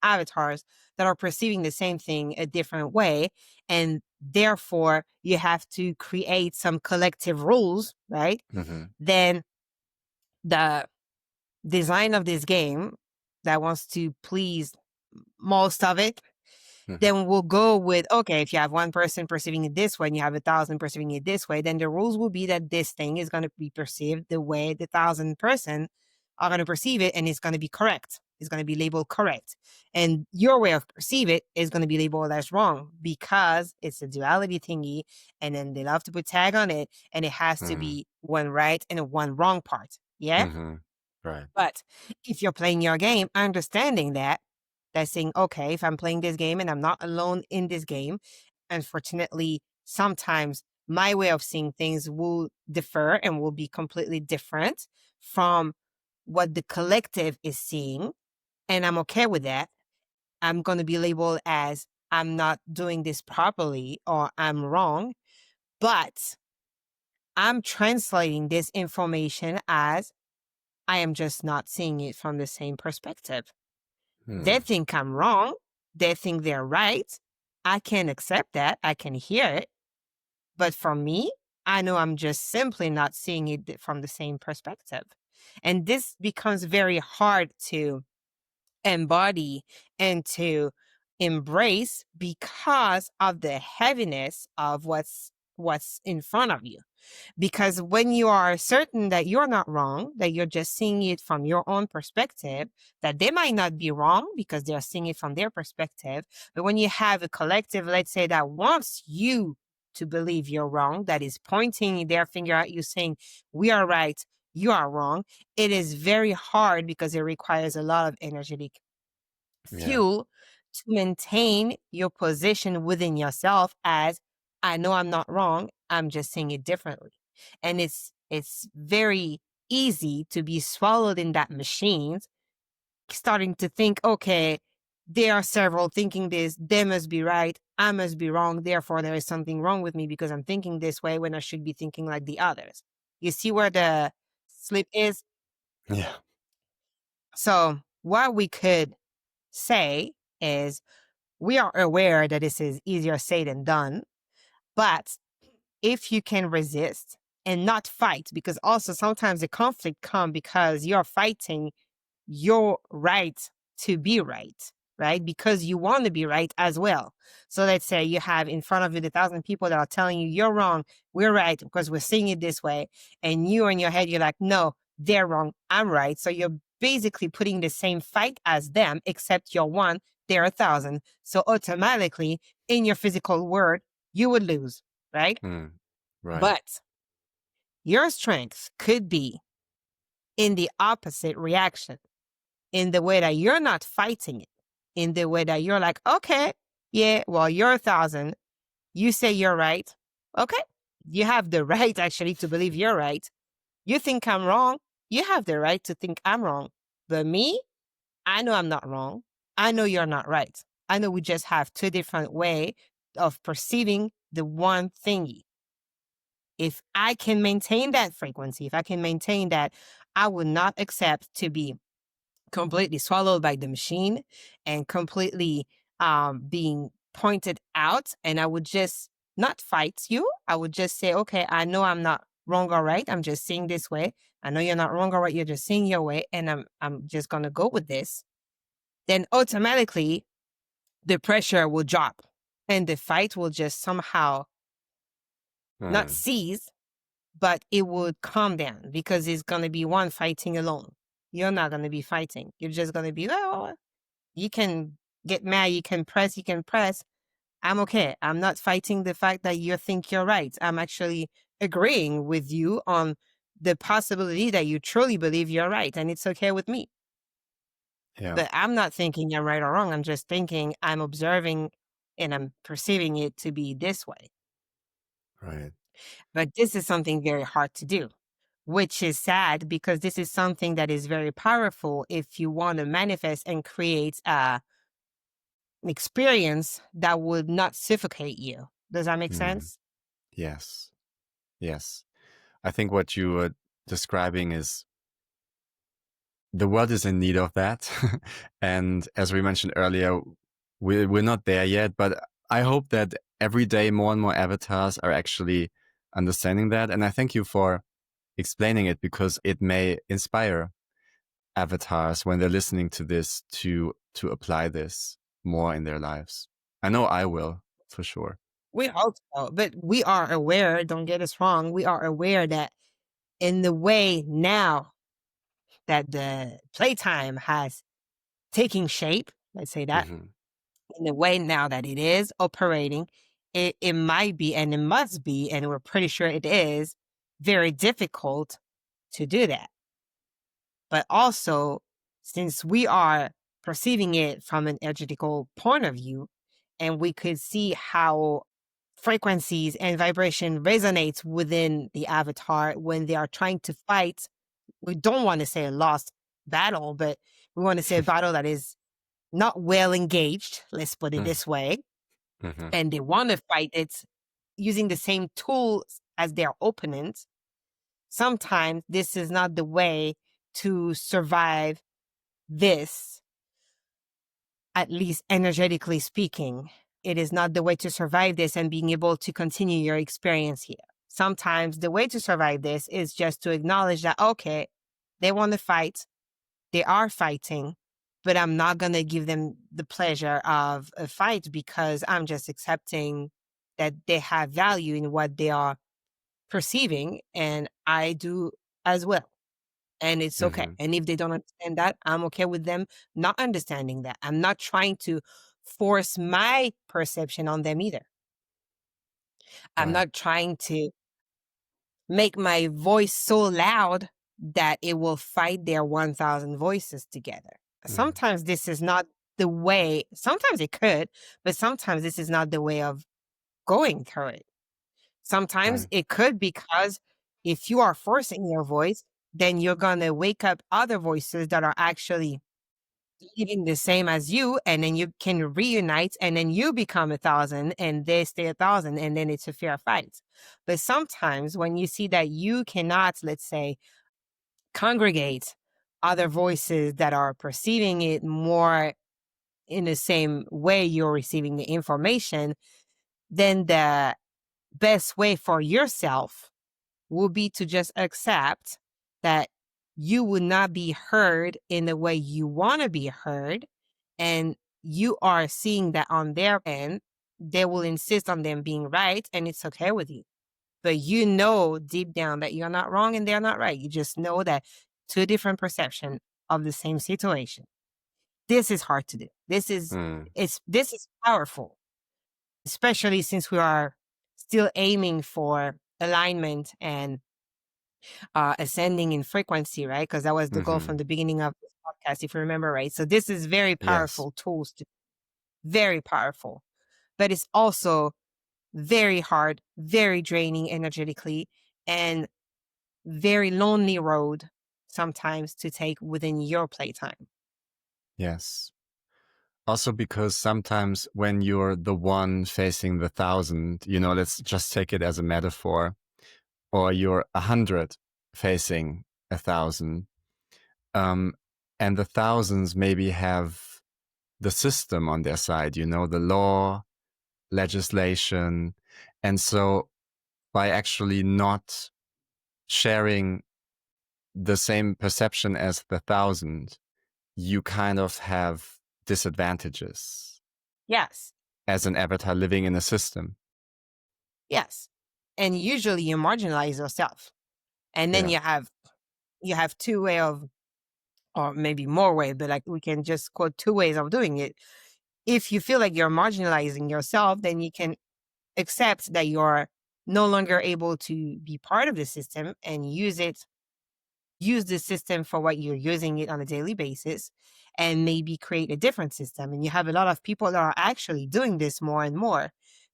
Speaker 2: avatars that are perceiving the same thing a different way. And therefore, you have to create some collective rules, right?
Speaker 1: Mm-hmm.
Speaker 2: Then the design of this game that wants to please most of it,
Speaker 1: Mm-hmm.
Speaker 2: then we'll go with, okay, if you have one person perceiving it this way and you have 1,000 perceiving it this way, then the rules will be that this thing is going to be perceived the way the 1,000 person are going to perceive it, and it's going to be correct. It's going to be labeled correct. And your way of perceive it is going to be labeled as wrong because it's a duality thingy, and then they love to put tag on it, and it has to
Speaker 1: Mm-hmm.
Speaker 2: be one right and one wrong part. Yeah?
Speaker 1: Mm-hmm. Right.
Speaker 2: But if you're playing your game, understanding that, that's saying, okay, if I'm playing this game and I'm not alone in this game, unfortunately, sometimes my way of seeing things will differ and will be completely different from what the collective is seeing. And I'm okay with that. I'm going to be labeled as I'm not doing this properly or I'm wrong. But I'm translating this information as I am just not seeing it from the same perspective. They
Speaker 1: Mm.
Speaker 2: think I'm wrong. They think they're right. I can accept that. I can hear it. But for me, I know I'm just simply not seeing it from the same perspective. And this becomes very hard to embody and to embrace because of the heaviness of what's in front of you. Because when you are certain that you're not wrong, that you're just seeing it from your own perspective, that they might not be wrong because they're seeing it from their perspective. But when you have a collective, let's say, that wants you to believe you're wrong, that is pointing their finger at you saying, we are right, you are wrong, it is very hard because it requires a lot of energetic
Speaker 1: Yeah.
Speaker 2: fuel to maintain your position within yourself as I know I'm not wrong, I'm just saying it differently. And it's very easy to be swallowed in that machine, starting to think, okay, there are several thinking this, they must be right, I must be wrong, therefore there is something wrong with me because I'm thinking this way when I should be thinking like the others. You see where the slip is?
Speaker 1: Yeah.
Speaker 2: So what we could say is we are aware that this is easier said than done, but if you can resist and not fight, because also sometimes the conflict come because you're fighting your right to be right? Because you want to be right as well. So let's say you have in front of you the 1,000 people that are telling you you're wrong, we're right because we're seeing it this way. And you in your head, you're like, no, they're wrong, I'm right. So you're basically putting the same fight as them, except you're one, they're 1,000. So automatically in your physical world, you would lose, right?
Speaker 1: Mm. Right.
Speaker 2: But your strength could be in the opposite reaction, in the way that you're not fighting it, in the way that you're like, okay, yeah, well, you're 1,000. You say you're right. Okay. You have the right actually to believe you're right. You think I'm wrong. You have the right to think I'm wrong. But me, I know I'm not wrong. I know you're not right. I know we just have two different way of perceiving the one thingy. If I can maintain that frequency, if I can maintain that, I would not accept to be completely swallowed by the machine and completely being pointed out. And I would just not fight you. I would just say, okay, I know I'm not wrong or right. I'm just seeing this way. I know you're not wrong or right. You're just seeing your way. And I'm just going to go with this. Then automatically the pressure will drop and the fight will just somehow not
Speaker 1: Mm.
Speaker 2: cease, but it would calm down because it's going to be one fighting alone. You're not going to be fighting. You're just going to be, oh, you can get mad, you can press, I'm okay. I'm not fighting the fact that you think you're right. I'm actually agreeing with you on the possibility that you truly believe you're right, and it's okay with me.
Speaker 1: Yeah.
Speaker 2: But I'm not thinking I'm right or wrong. I'm just thinking I'm observing and I'm perceiving it to be this way.
Speaker 1: Right.
Speaker 2: But this is something very hard to do, which is sad because this is something that is very powerful if you want to manifest and create an experience that would not suffocate you. Does that make
Speaker 1: Mm.
Speaker 2: sense?
Speaker 1: Yes. Yes. I think what you were describing is the world is in need of that. And as we mentioned earlier, we're not there yet, but I hope that every day more and more avatars are actually understanding that. And I thank you for explaining it because it may inspire avatars when they're listening to this to apply this more in their lives. I know I will for sure.
Speaker 2: We hope so, but we are aware, don't get us wrong, we are aware that in the way now that the playtime has taken shape, let's say that,
Speaker 1: Hmm.
Speaker 2: in the way now that it is operating, it might be and it must be, and we're pretty sure it is, very difficult to do that. But also, since we are perceiving it from an energetical point of view, and we could see how frequencies and vibration resonates within the avatar when they are trying to fight. We don't want to say a lost battle, but we want to say a battle that is not well engaged, let's put it this way,
Speaker 1: Hmm.
Speaker 2: and they want to fight it using the same tools as their opponent. Sometimes this is not the way to survive this, at least energetically speaking. It is not the way to survive this and being able to continue your experience here. Sometimes the way to survive this is just to acknowledge that, okay, they want to fight, they are fighting, but I'm not going to give them the pleasure of a fight because I'm just accepting that they have value in what they are perceiving, and I do as well. And it's okay.
Speaker 1: Hmm.
Speaker 2: And if they don't understand that, I'm okay with them not understanding that. I'm not trying to force my perception on them either. I'm
Speaker 1: Right.
Speaker 2: not trying to make my voice so loud that it will fight their 1,000 voices together.
Speaker 1: Mm.
Speaker 2: Sometimes this is not the way, sometimes it could, but sometimes this is not the way of going through it. Sometimes
Speaker 1: Right.
Speaker 2: it could because if you are forcing your voice, then you're going to wake up other voices that are actually eating the same as you, and then you can reunite, and then you become 1,000 and they stay 1,000, and then it's a fair fight. But sometimes when you see that you cannot, let's say, congregate other voices that are perceiving it more in the same way you're receiving the information, then the best way for yourself will be to just accept that you would not be heard in the way you want to be heard. And you are seeing that on their end, they will insist on them being right, and it's okay with you. But you know deep down that you're not wrong and they're not right. You just know that two different perception of the same situation. This is hard to do.
Speaker 1: Mm.
Speaker 2: This is powerful, especially since we are still aiming for alignment and ascending in frequency, right? Because that was the goal from
Speaker 1: Hmm.
Speaker 2: the beginning of this podcast, if you remember, right? So this is very
Speaker 1: Yes.
Speaker 2: powerful tools, very powerful, but it's also very hard, very draining energetically, and very lonely road sometimes to take within your playtime.
Speaker 1: Yes. Also, because sometimes when you're the one facing the thousand, let's just take it as a metaphor, or you're 100 facing 1,000, um, and the thousands maybe have the system on their side, the law, legislation. And so by actually not sharing the same perception as the thousand, you kind of have disadvantages
Speaker 2: Yes,
Speaker 1: as an avatar living in a system.
Speaker 2: yes. And usually you marginalize yourself. And then
Speaker 1: Yeah.
Speaker 2: you have two way of, or maybe more way, but like we can just quote two ways of doing it. if you feel like you're marginalizing yourself, then you can accept that you're no longer able to be part of the system and use the system for what you're using it on a daily basis, and maybe create a different system. And you have a lot of people that are actually doing this more and more,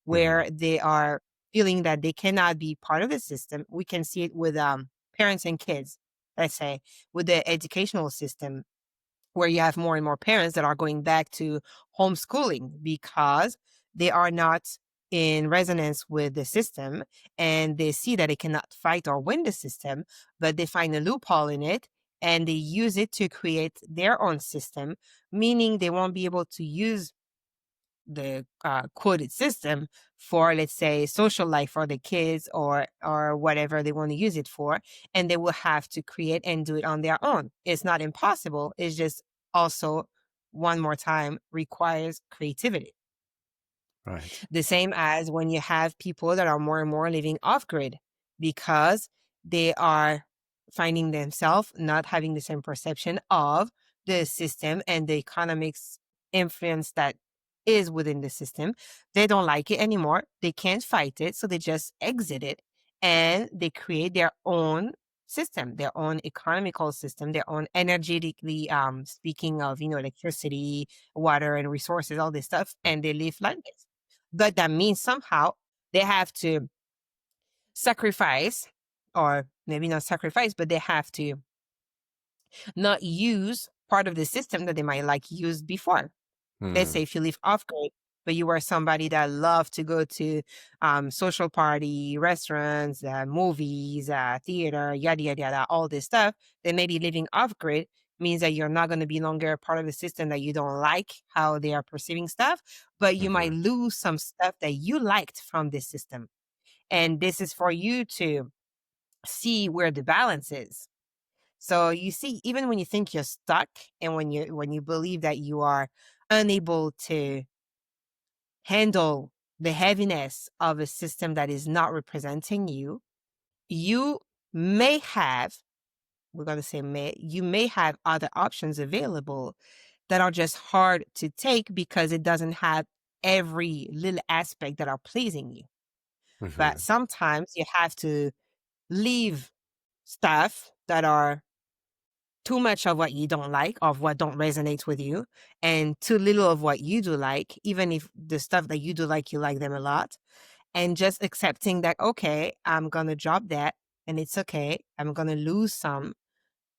Speaker 1: Hmm.
Speaker 2: where they are feeling that they cannot be part of the system. We can see it with parents and kids, let's say, with the educational system, where you have more and more parents that are going back to homeschooling because they are not in resonance with the system, and they see that they cannot fight or win the system, but they find a loophole in it and they use it to create their own system, meaning they won't be able to use the quoted system for, let's say, social life for the kids or whatever they want to use it for, and they will have to create and do it on their own. It's not impossible, it's just also, one more time, requires creativity.
Speaker 1: Right.
Speaker 2: The same as when you have people that are more and more living off grid because they are finding themselves not having the same perception of the system and the economics influence that is within the system. They don't like it anymore. They can't fight it. So they just exit it and they create their own system, their own economical system, their own energetically speaking of, electricity, water and resources, all this stuff, and they live like this. But that means somehow they have to sacrifice, or maybe not sacrifice, but they have to not use part of the system that they might like used before. Let's say
Speaker 1: Mm.
Speaker 2: if you live off grid, but you were somebody that loved to go to social party, restaurants, movies, theater, yada, yada, yada, all this stuff, then maybe living off grid means that you're not going to be longer part of the system, that you don't like how they are perceiving stuff, but you might
Speaker 1: Hmm.
Speaker 2: lose some stuff that you liked from this system. And this is for you to see where the balance is. So you see, even when you think you're stuck and when you believe that you are unable to handle the heaviness of a system that is not representing you, you may have, we're going to say may, you may have other options available that are just hard to take because it doesn't have every little aspect that are pleasing you. But
Speaker 1: Hmm.
Speaker 2: sometimes you have to leave stuff that are too much of what you don't like, of what don't resonate with you, and too little of what you do like, even if the stuff that you do like, you like them a lot. And just accepting that, okay, I'm going to drop that and it's okay. I'm going to lose some,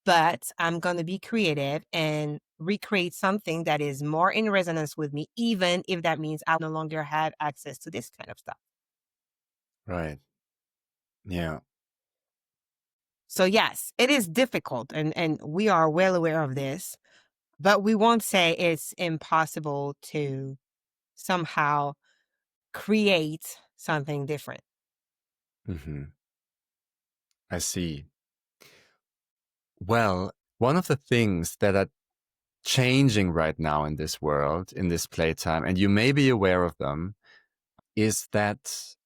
Speaker 2: but I'm going to be creative and recreate something that is more in resonance with me, even if that means I no longer have access to this kind of stuff.
Speaker 1: Right. Yeah.
Speaker 2: So yes, it is difficult, and we are well aware of this, but we won't say it's impossible to somehow create something different.
Speaker 1: Hmm. I see. Well, one of the things that are changing right now in this world, in this playtime, and you may be aware of them, is that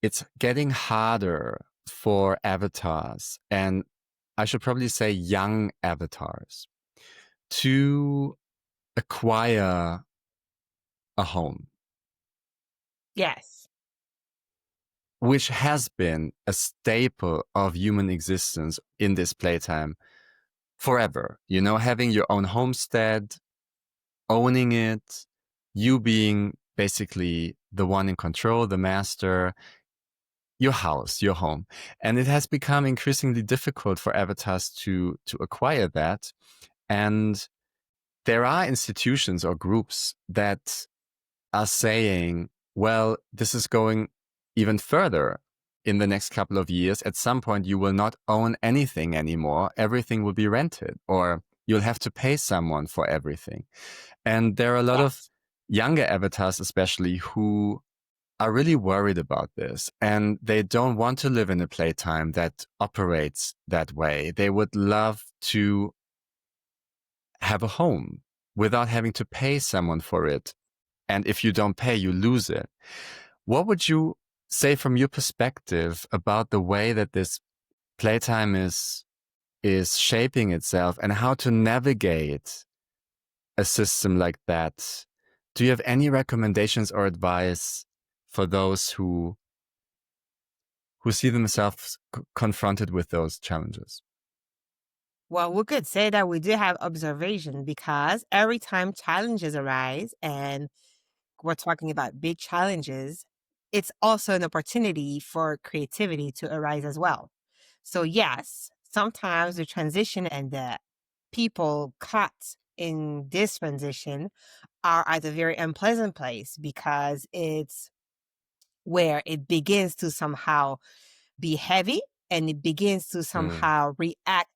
Speaker 1: it's getting harder for avatars, and I should probably say young avatars, to acquire a home,
Speaker 2: Yes.
Speaker 1: which has been a staple of human existence in this playtime forever. You know, having your own homestead, owning it, you being basically the one in control, the master, your house, your home. And it has become increasingly difficult for avatars to acquire that. And there are institutions or groups that are saying, well, this is going even further in the next couple of years. At some point, you will not own anything anymore. Everything will be rented, or you'll have to pay someone for everything. And there are a lot of
Speaker 2: Yes.
Speaker 1: younger avatars, especially, who are really worried about this, and they don't want to live in a playtime that operates that way. They would love to have a home without having to pay someone for it. And if you don't pay, you lose it. What would you say from your perspective about the way that this playtime is shaping itself, and how to navigate a system like that Do you have any recommendations or advice for those who see themselves confronted with those challenges?
Speaker 2: Well, we could say that we do have observation because every time challenges arise, and we're talking about big challenges, it's also an opportunity for creativity to arise as well. So, yes, sometimes the transition and the people caught in this transition are at a very unpleasant place because it's where it begins to somehow be heavy and it begins to somehow react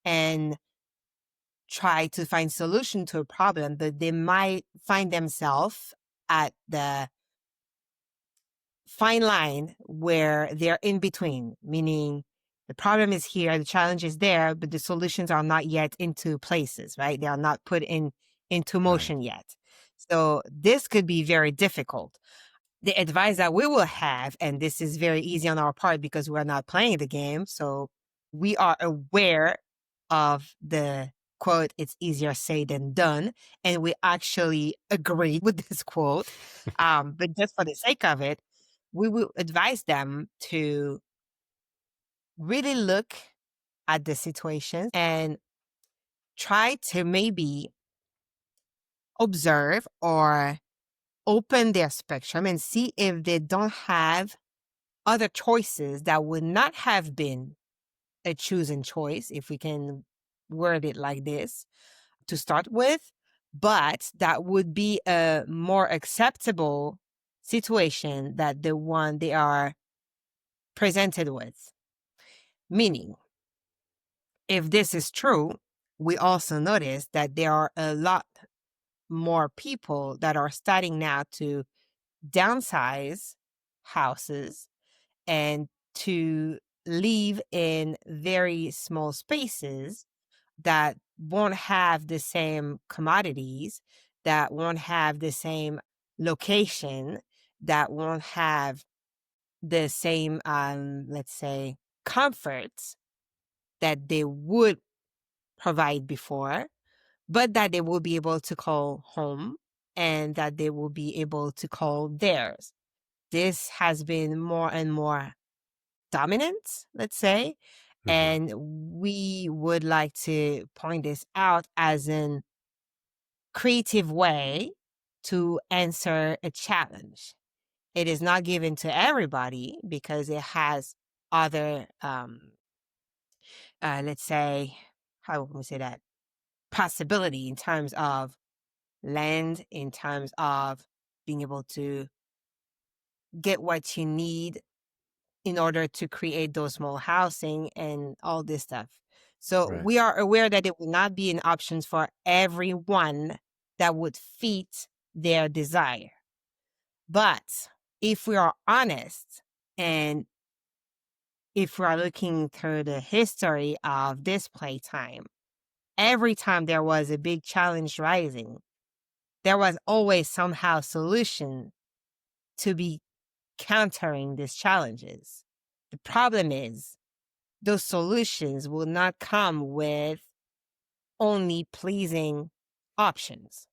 Speaker 2: and try to find solution to a problem, but they might find themselves at the fine line where they're in between, meaning the problem is here, the challenge is there, but the solutions are not yet into places, right? They are not put into motion yet. So this could be very difficult. The advice that we will have, and this is very easy on our part because we're not playing the game, so we are aware of the quote, it's easier said than done, and we actually agree with this quote. But just for the sake of it, we will advise them to really look at the situation and try to maybe observe or open their spectrum and see if they don't have other choices that would not have been a chosen choice, if we can word it like this, to start with, but that would be a more acceptable situation than the one they are presented with. Meaning, if this is true, we also notice that there are a lot more people that are starting now to downsize houses and to live in very small spaces that won't have the same commodities, that won't have the same location, that won't have the same, let's say, comforts that they would provide before, but that they will be able to call home and that they will be able to call theirs. This has been more and more dominant, let's say, and we would like to point this out as an creative way to answer a challenge. It is not given to everybody because it has other, let's say, how can we say that? Possibility in terms of land, in terms of being able to get what you need in order to create those small housing and all this stuff. So
Speaker 1: Right.
Speaker 2: we are aware that it will not be an option for everyone that would fit their desire. But if we are honest and if we are looking through the history of this playtime, every time there was a big challenge rising, there was always somehow solution to be countering these challenges. The problem is those solutions will not come with only pleasing options.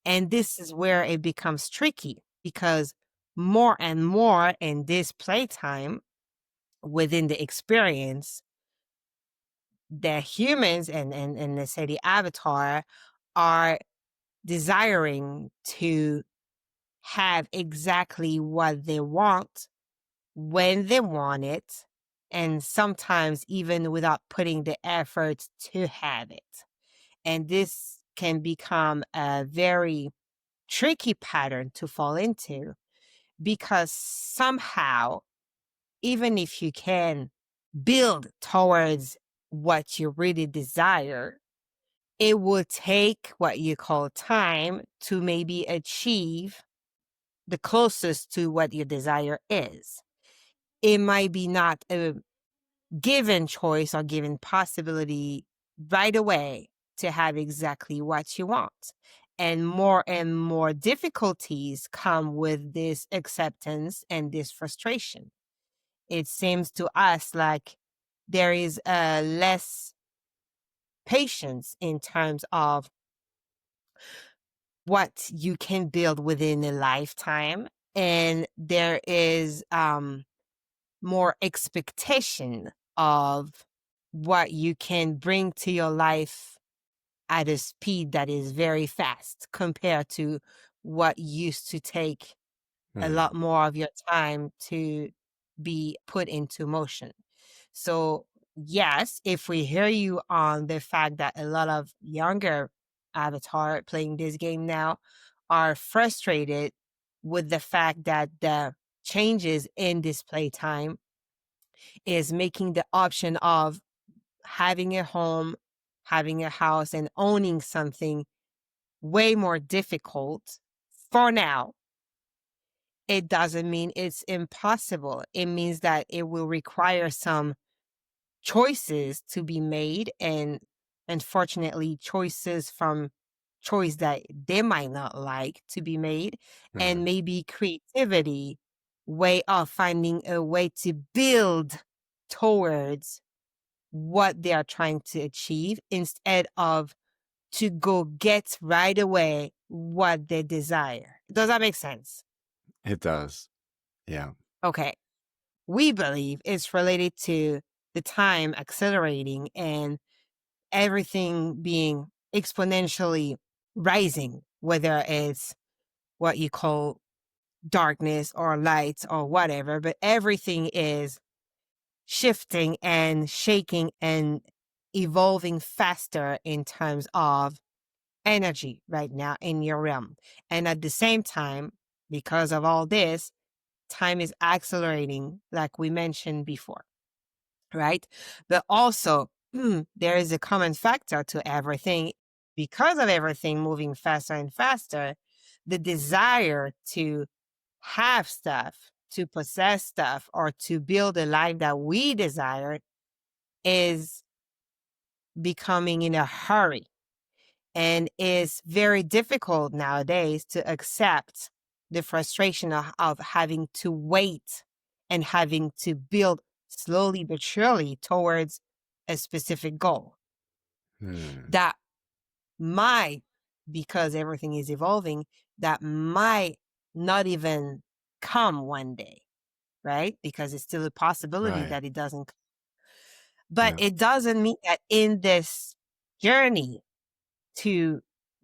Speaker 2: And this is where it becomes tricky because more and more in this playtime within the experience, the humans and let's say the avatar are desiring to have exactly what they want when they want it, and sometimes even without putting the effort to have it. And this can become a very tricky pattern to fall into because somehow, even if you can build towards what you really desire, it will take what you call time to maybe achieve the closest to what your desire is. It might be not a given choice or given possibility right away to have exactly what you want. And more difficulties come with this acceptance and this frustration. It seems to us like there is less patience in terms of what you can build within a lifetime, and there is more expectation of what you can bring to your life at a speed that is very fast compared to what used to take a lot more of your time to be put into motion. So, yes, if we hear you on the fact that a lot of younger avatar playing this game now are frustrated with the fact that the changes in this playtime is making the option of having a home, having a house, and owning something way more difficult for now. It doesn't mean it's impossible. It means that it will require some choices to be made, and unfortunately choices from choice that they might not like to be made, and maybe creativity, way of finding a way to build towards what they are trying to achieve instead of to go get right away what they desire. Does that make sense?
Speaker 1: It does. Yeah.
Speaker 2: Okay. We believe it's related to the time accelerating and everything being exponentially rising, whether it's what you call darkness or light or whatever, but everything is shifting and shaking and evolving faster in terms of energy right now in your realm. And at the same time, because of all this, time is accelerating, like we mentioned before, right? But also, there is a common factor to everything. Because of everything moving faster and faster, the desire to have stuff, to possess stuff, or to build a life that we desire is becoming in a hurry, and is very difficult nowadays to accept the frustration of having to wait and having to build slowly but surely towards a specific goal that might, because everything is evolving, that might not even come one day, right? Because it's still a possibility
Speaker 1: Right.
Speaker 2: that it doesn't. But
Speaker 1: Yeah.
Speaker 2: it doesn't mean that in this journey to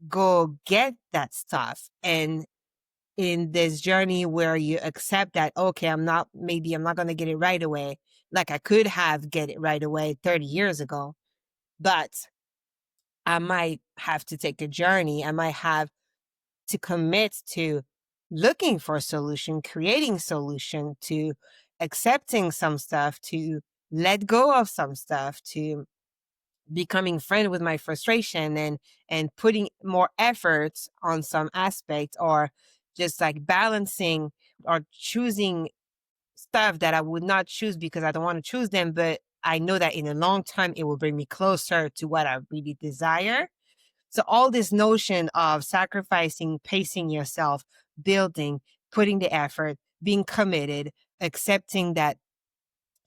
Speaker 2: go get that stuff, and in this journey where you accept that, okay, maybe I'm not going to get it right away, like I could have get it right away 30 years ago, but I might have to take a journey. I might have to commit to looking for a solution, creating solution, to accepting some stuff, to let go of some stuff, to becoming friend with my frustration, and putting more efforts on some aspect, or just like balancing or choosing stuff that I would not choose because I don't want to choose them, but I know that in a long time it will bring me closer to what I really desire. So all this notion of sacrificing, pacing yourself, building, putting the effort, being committed, accepting that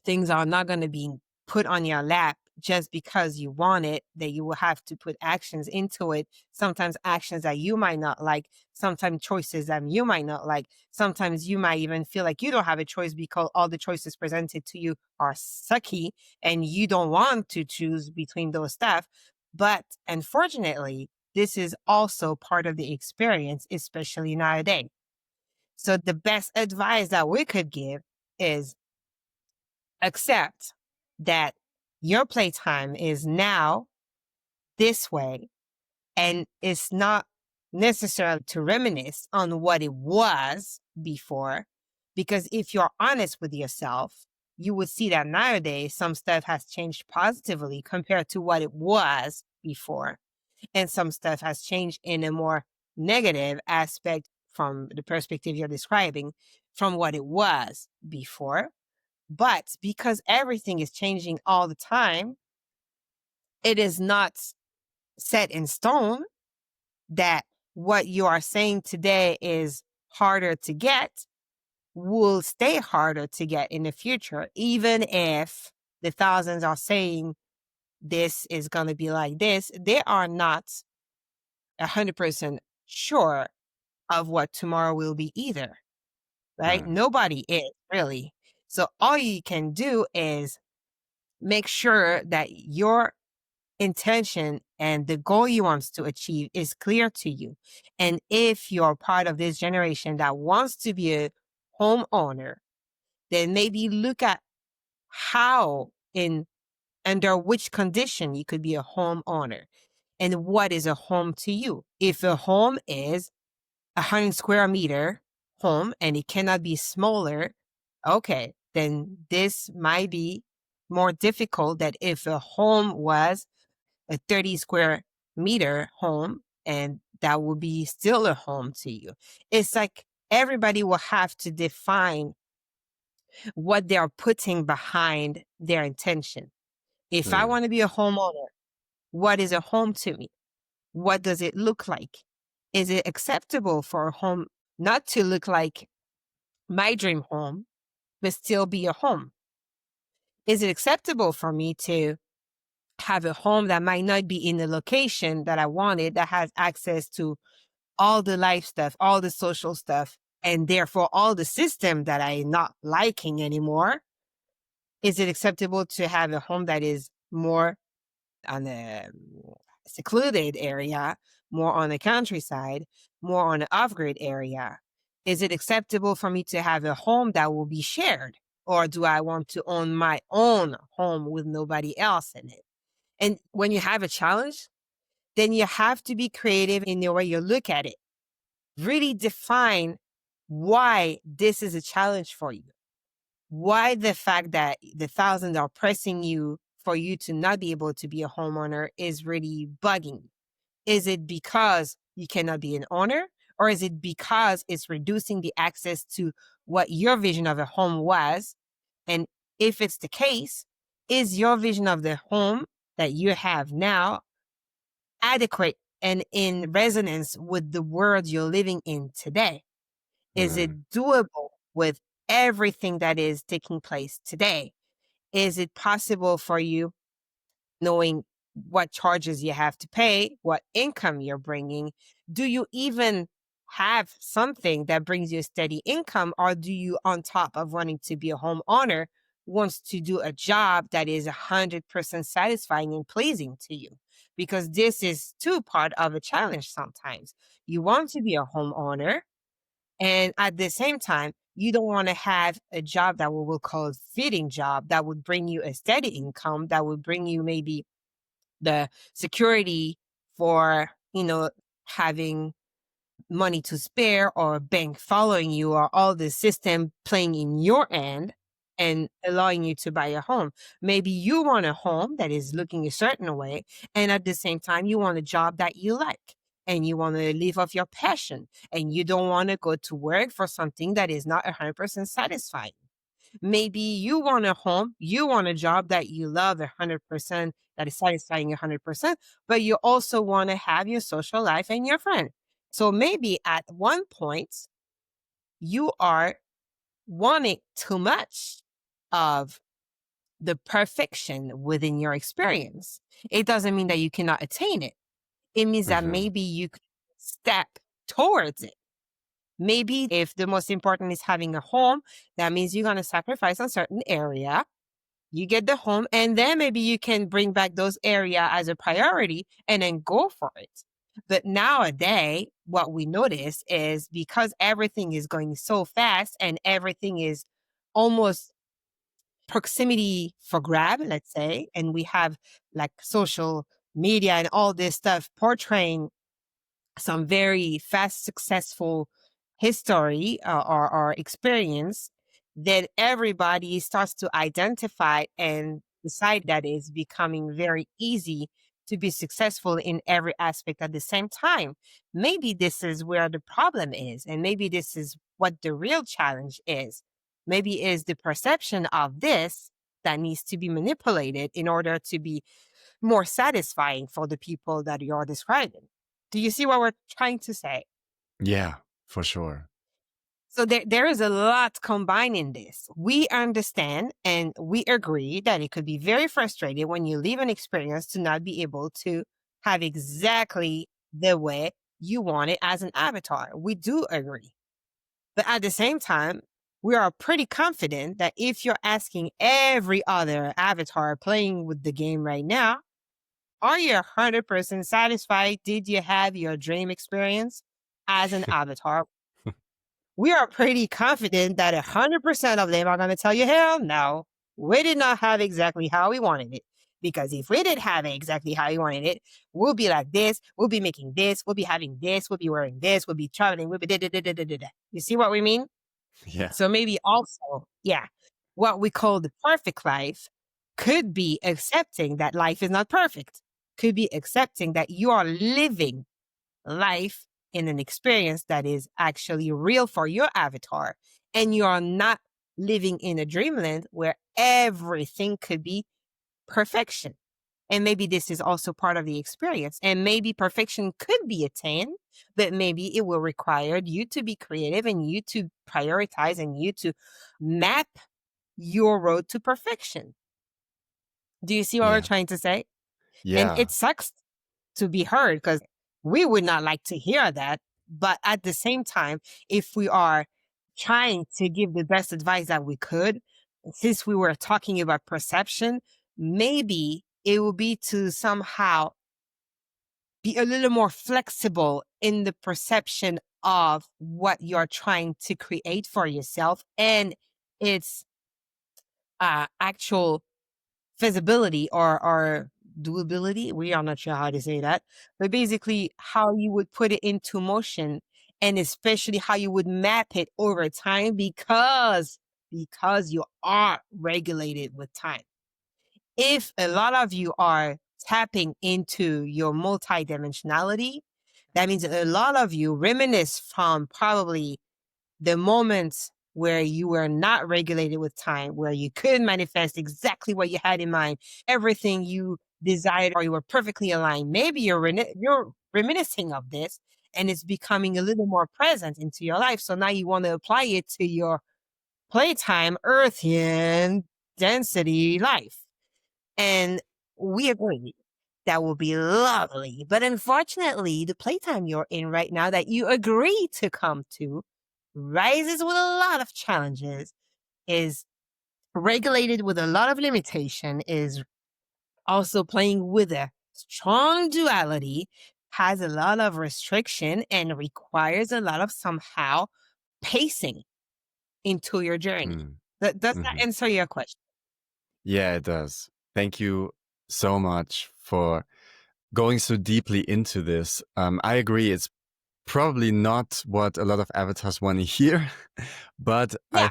Speaker 2: things are not going to be put on your lap just because you want it, that you will have to put actions into it. Sometimes actions that you might not like, sometimes choices that you might not like. Sometimes you might even feel like you don't have a choice because all the choices presented to you are sucky and you don't want to choose between those stuff. But unfortunately, this is also part of the experience, especially nowadays. So the best advice that we could give is accept that your playtime is now this way, and it's not necessarily to reminisce on what it was before. Because if you're honest with yourself, you would see that nowadays some stuff has changed positively compared to what it was before. And some stuff has changed in a more negative aspect from the perspective you're describing from what it was before. But because everything is changing all the time, it is not set in stone that what you are saying today is harder to get will stay harder to get in the future, even if the thousands are saying this is going to be like this. They are not 100% sure of what tomorrow will be either, right?
Speaker 1: Right.
Speaker 2: Nobody is really. So all you can do is make sure that your intention and the goal you want to achieve is clear to you. And if you're part of this generation that wants to be a homeowner, then maybe look at how in under which condition you could be a homeowner and what is a home to you. If a home is 100 square meter home and it cannot be smaller, okay, then this might be more difficult than if a home was a 30 square meter home and that would be still a home to you. It's like everybody will have to define what they are putting behind their intention. If I
Speaker 1: Right.
Speaker 2: want to be a homeowner, what is a home to me? What does it look like? Is it acceptable for a home not to look like my dream home, but still be a home? Is it acceptable for me to have a home that might not be in the location that I wanted, that has access to all the life stuff, all the social stuff, and therefore all the system that I'm not liking anymore? Is it acceptable to have a home that is more on a secluded area, more on the countryside, more on the off-grid area? Is it acceptable for me to have a home that will be shared? Or do I want to own my own home with nobody else in it? And when you have a challenge, then you have to be creative in the way you look at it. Really define why this is a challenge for you. Why the fact that the thousands are pressing you for you to not be able to be a homeowner is really bugging you. Is it because you cannot be an owner? Or is it because it's reducing the access to what your vision of a home was? And if it's the case, is your vision of the home that you have now adequate and in resonance with the world you're living in today? Is
Speaker 1: Right.
Speaker 2: it doable with everything that is taking place today? Is it possible for you, knowing what charges you have to pay, what income you're bringing? Do you even have something that brings you a steady income? Or do you, on top of wanting to be a homeowner, wants to do a job that is 100% satisfying and pleasing to you? Because this is too part of a challenge sometimes. You want to be a homeowner, and at the same time, you don't want to have a job that we will call a fitting job that would bring you a steady income, that would bring you maybe the security for, having money to spare or a bank following you or all the system playing in your end and allowing you to buy a home. Maybe you want a home that is looking a certain way, and at the same time, you want a job that you like and you want to live off your passion and you don't want to go to work for something that is not 100% satisfying. Maybe you want a home, you want a job that you love 100%, that is satisfying 100%, but you also want to have your social life and your friend. So maybe at one point, you are wanting too much of the perfection within your experience. It doesn't mean that you cannot attain it. It means that
Speaker 1: Mm-hmm.
Speaker 2: maybe you could step towards it. Maybe if the most important is having a home, that means you're going to sacrifice a certain area. You get the home, and then maybe you can bring back those area as a priority and then go for it. But nowadays, what we notice is because everything is going so fast and everything is almost proximity for grab, let's say, and we have like social media and all this stuff portraying some very fast, successful history or experience, then everybody starts to identify and decide that it's becoming very easy to be successful in every aspect at the same time. Maybe this is where the problem is, and maybe this is what the real challenge is. Maybe is the perception of this that needs to be manipulated in order to be more satisfying for the people that you're describing. Do you see what we're trying to say?
Speaker 1: Yeah, for sure.
Speaker 2: So there is a lot combined in this. We understand and we agree that it could be very frustrating when you leave an experience to not be able to have exactly the way you want it as an avatar. We do agree. But at the same time, we are pretty confident that if you're asking every other avatar playing with the game right now, are you 100% satisfied? Did you have your dream experience as an avatar? We are pretty confident that 100% of them are going to tell you, hell no, we did not have exactly how we wanted it. Because if we did have it exactly how we wanted it, we'll be like this, we'll be making this, we'll be having this, we'll be wearing this, we'll be traveling, we'll be da da da da da da. You see what we mean?
Speaker 1: Yeah.
Speaker 2: So maybe also, yeah, what we call the perfect life could be accepting that life is not perfect, could be accepting that you are living life in an experience that is actually real for your avatar, and you are not living in a dreamland where everything could be perfection. And maybe this is also part of the experience. And maybe perfection could be attained, but maybe it will require you to be creative and you to prioritize and you to map your road to perfection. Do you see what we're
Speaker 1: Yeah.
Speaker 2: trying to say? And
Speaker 1: Yeah.
Speaker 2: it sucks to be heard because we would not like to hear that. But at the same time, if we are trying to give the best advice that we could, since we were talking about perception, maybe it will be to somehow be a little more flexible in the perception of what you're trying to create for yourself and its actual feasibility or doability. We are not sure how to say that, but basically how you would put it into motion and especially how you would map it over time because you are regulated with time. If a lot of you are tapping into your multidimensionality, that means a lot of you reminisce from probably the moments where you were not regulated with time, where you could manifest exactly what you had in mind, everything you desired, or you were perfectly aligned. Maybe you're reminiscing of this and it's becoming a little more present into your life. So now you want to apply it to your playtime, earthian density life. And we agree that will be lovely. But unfortunately, the playtime you're in right now that you agree to come to rises with a lot of challenges, is regulated with a lot of limitation, is also playing with a strong duality, has a lot of restriction, and requires a lot of somehow pacing into your journey.
Speaker 1: Mm.
Speaker 2: Does that
Speaker 1: Mhm.
Speaker 2: answer your question?
Speaker 1: Yeah, it does. Thank you so much for going so deeply into this. I agree. It's probably not what a lot of avatars want to hear, but
Speaker 2: Yeah.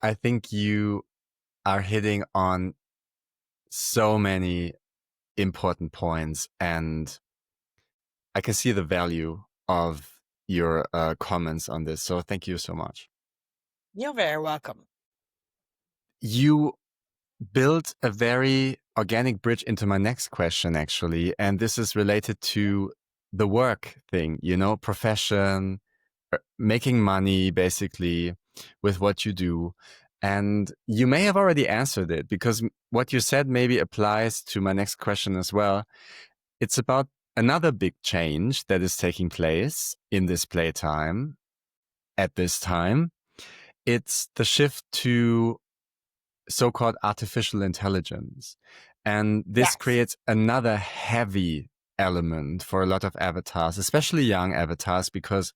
Speaker 1: I think you are hitting on so many important points, and I can see the value of your comments on this. So thank you so much.
Speaker 2: You're very welcome.
Speaker 1: You built a very organic bridge into my next question, actually. And this is related to the work thing, you know, profession, making money basically with what you do. And you may have already answered it because what you said maybe applies to my next question as well. It's about another big change that is taking place in this playtime at this time. It's the shift to so-called artificial intelligence. And this
Speaker 2: Yes.
Speaker 1: creates another heavy element for a lot of avatars, especially young avatars, because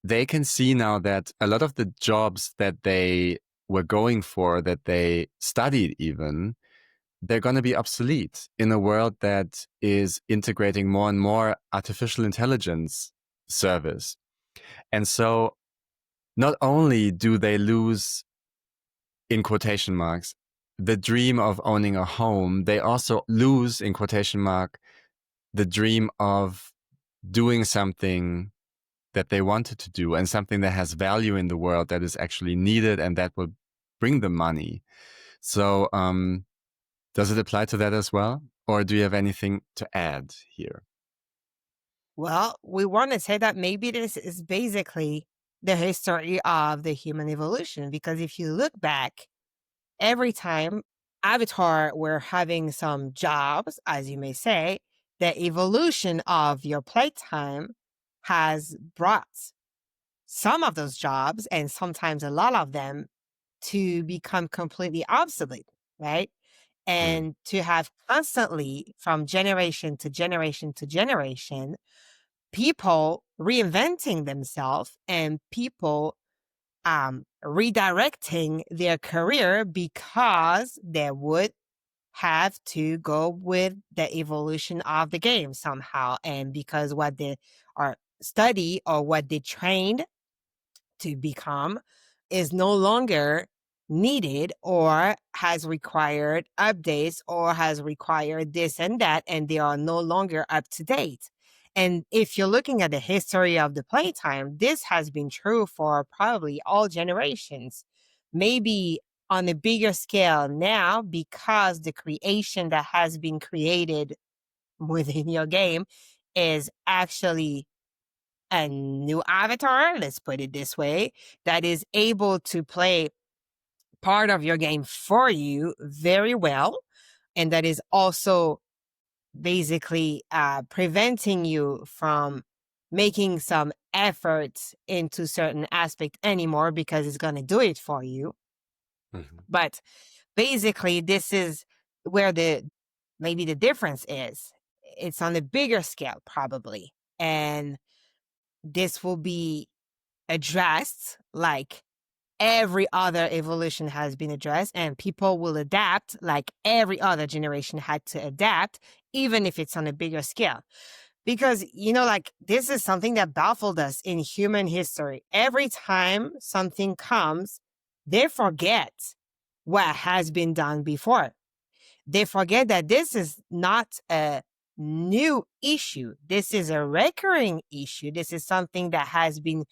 Speaker 1: they can see now that a lot of the jobs that they were going for, that they studied even, they're going to be obsolete in a world that is integrating more and more artificial intelligence service. And so not only do they lose, in quotation marks, the dream of owning a home, they also lose, in quotation mark, the dream of doing something that they wanted to do and something that has value in the world that is actually needed and that will bring them money. So, does it apply to that as well? Or do you have anything to add here?
Speaker 2: Well, we want to say that maybe this is basically the history of the human evolution, because if you look back, every time Avatar were having some jobs, as you may say, the evolution of your playtime has brought some of those jobs, and sometimes a lot of them, to become completely obsolete, right? And to have constantly, from generation to generation to generation, people reinventing themselves and people redirecting their career because they would have to go with the evolution of the game somehow, and because what they are study or what they trained to become is no longer needed or has required updates or has required this and that, and they are no longer up to date. And if you're looking at the history of the playtime, this has been true for probably all generations. Maybe on a bigger scale now, because the creation that has been created within your game is actually a new avatar, let's put it this way, that is able to play part of your game for you very well, and that is also basically preventing you from making some efforts into certain aspect anymore because it's going to do it for you. But basically, this is where maybe the difference is. It's on a bigger scale, probably. And this will be addressed like every other evolution has been addressed, and people will adapt like every other generation had to adapt, even if it's on a bigger scale. Because, like, this is something that baffled us in human history. Every time something comes, they forget what has been done before. They forget that this is not a new issue. This is a recurring issue. This is something that has been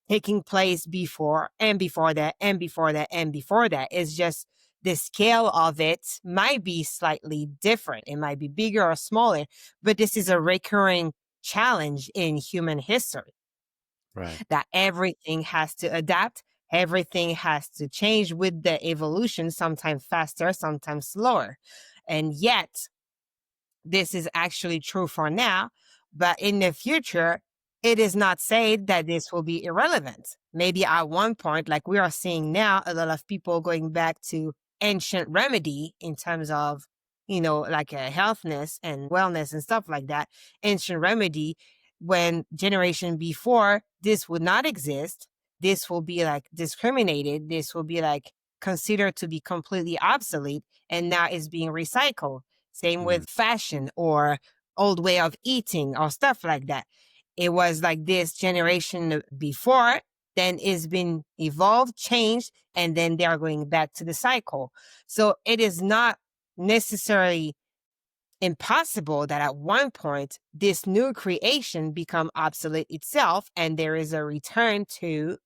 Speaker 2: taking place before and before that and before that and before that. It's just the scale of it might be slightly different. It might be bigger or smaller, but this is a recurring challenge in human history.
Speaker 1: Right.
Speaker 2: That everything has to adapt, everything has to change with the evolution, sometimes faster, sometimes slower. And yet, this is actually true for now, but in the future, it is not said that this will be irrelevant. Maybe at one point, like we are seeing now, a lot of people going back to ancient remedy in terms of, like a healthness and wellness and stuff like that. Ancient remedy, when generation before, this would not exist. This will be like discriminated. This will be like considered to be completely obsolete, and now is being recycled. Same with fashion or old way of eating or stuff like that. It was like this generation before, then it's been evolved, changed, and then they are going back to the cycle. So it is not necessarily impossible that at one point this new creation become obsolete itself, and there is a return to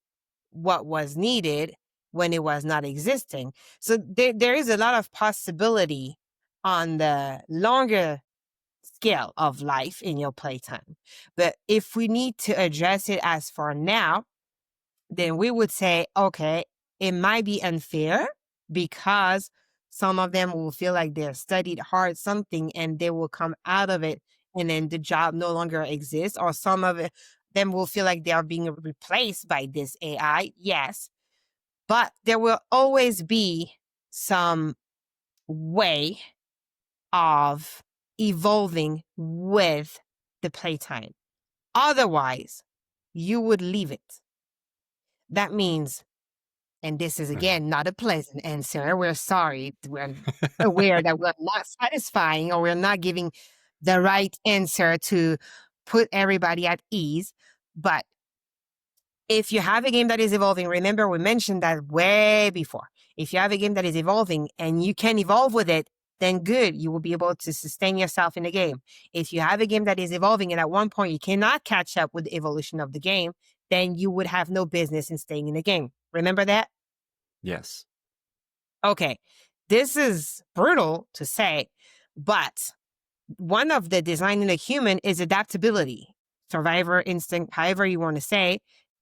Speaker 2: what was needed when it was not existing. So there is a lot of possibility on the longer scale of life in your playtime. But if we need to address it as for now, then we would say, okay, it might be unfair because some of them will feel like they've studied hard something and they will come out of it and then the job no longer exists, or some of them will feel like they are being replaced by this AI. Yes, but there will always be some way of evolving with the playtime. Otherwise, you would leave it. That means, and this is again not a pleasant answer, we're sorry, we're aware that we're not satisfying or we're not giving the right answer to put everybody at ease. But if you have a game that is evolving, remember we mentioned that way before. If you have a game that is evolving and you can evolve with it, then good, you will be able to sustain yourself in the game. If you have a game that is evolving and at one point you cannot catch up with the evolution of the game, then you would have no business in staying in the game. Remember that?
Speaker 1: Yes.
Speaker 2: Okay. This is brutal to say, but one of the design in the human is adaptability, survivor instinct, however you want to say,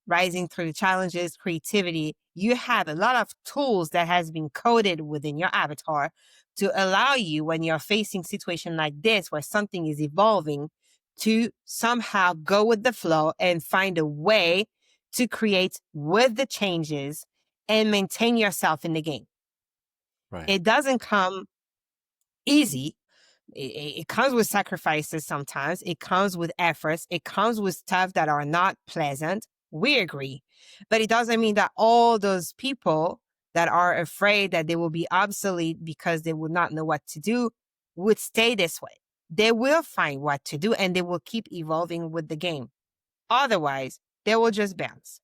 Speaker 2: rising through challenges, creativity. You have a lot of tools that has been coded within your avatar to allow you, when you're facing situation like this, where something is evolving, to somehow go with the flow and find a way to create with the changes and maintain yourself in the game.
Speaker 1: Right.
Speaker 2: It doesn't come easy. It comes with sacrifices sometimes. It comes with efforts. It comes with stuff that are not pleasant. We agree. But it doesn't mean that all those people that are afraid that they will be obsolete because they would not know what to do would stay this way. They will find what to do and they will keep evolving with the game. Otherwise, they will just bounce.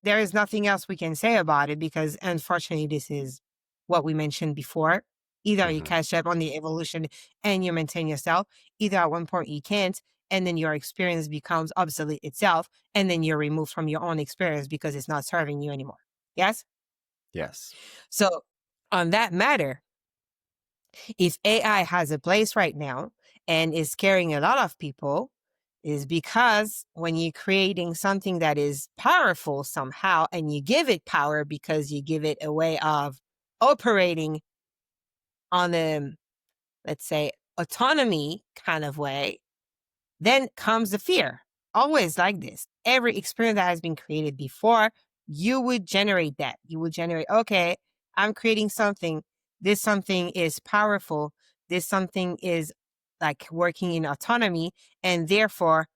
Speaker 2: There is nothing else we can say about it because unfortunately, this is what we mentioned before. Either you catch up on the evolution and you maintain yourself, either at one point you can't, and then your experience becomes obsolete itself, and then you're removed from your own experience because it's not serving you anymore. Yes?
Speaker 1: Yes.
Speaker 2: So, on that matter, if AI has a place right now and is scaring a lot of people, is because when you're creating something that is powerful somehow and you give it power because you give it a way of operating on a, let's say, autonomy kind of way, then comes the fear. Always like this. Every experience that has been created before, you would generate that. You would generate, okay, I'm creating something. This something is powerful. This something is like working in autonomy. And therefore,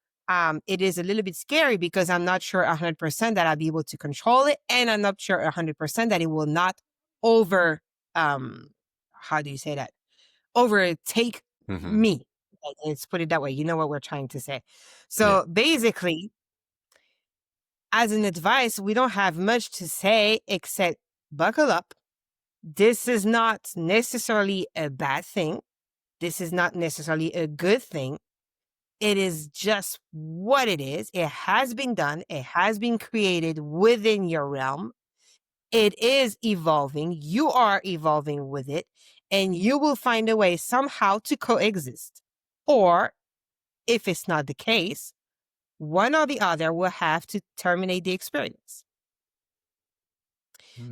Speaker 2: it is a little bit scary because I'm not sure 100% that I'll be able to control it. And I'm not sure 100% that it will not over, how do you say that? Overtake me. Let's put it that way. You know what we're trying to say. So basically, as an advice, we don't have much to say except buckle up. This is not necessarily a bad thing. This is not necessarily a good thing. It is just what it is. It has been done. It has been created within your realm. It is evolving. You are evolving with it, and you will find a way somehow to coexist. Or if it's not the case, one or the other will have to terminate the experience.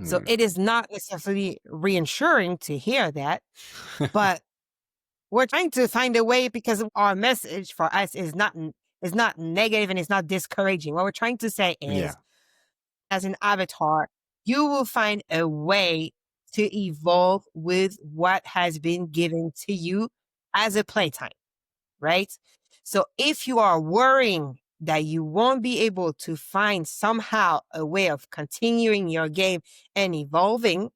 Speaker 2: So it is not necessarily reassuring to hear that, but we're trying to find a way because our message for us is not negative and it's not discouraging. What we're trying to say is, as an avatar, you will find a way to evolve with what has been given to you as a playtime, right? So if you are worrying that you won't be able to find somehow a way of continuing your game and evolving,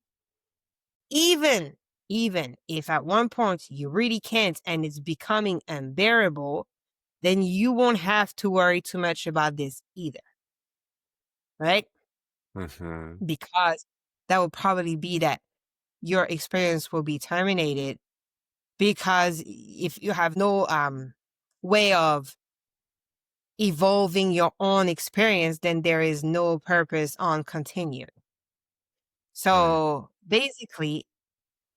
Speaker 2: even if at one point you really can't and it's becoming unbearable, then you won't have to worry too much about this either, right? Because that would probably be that your experience will be terminated because if you have no way of evolving your own experience, then there is no purpose on continuing. So basically,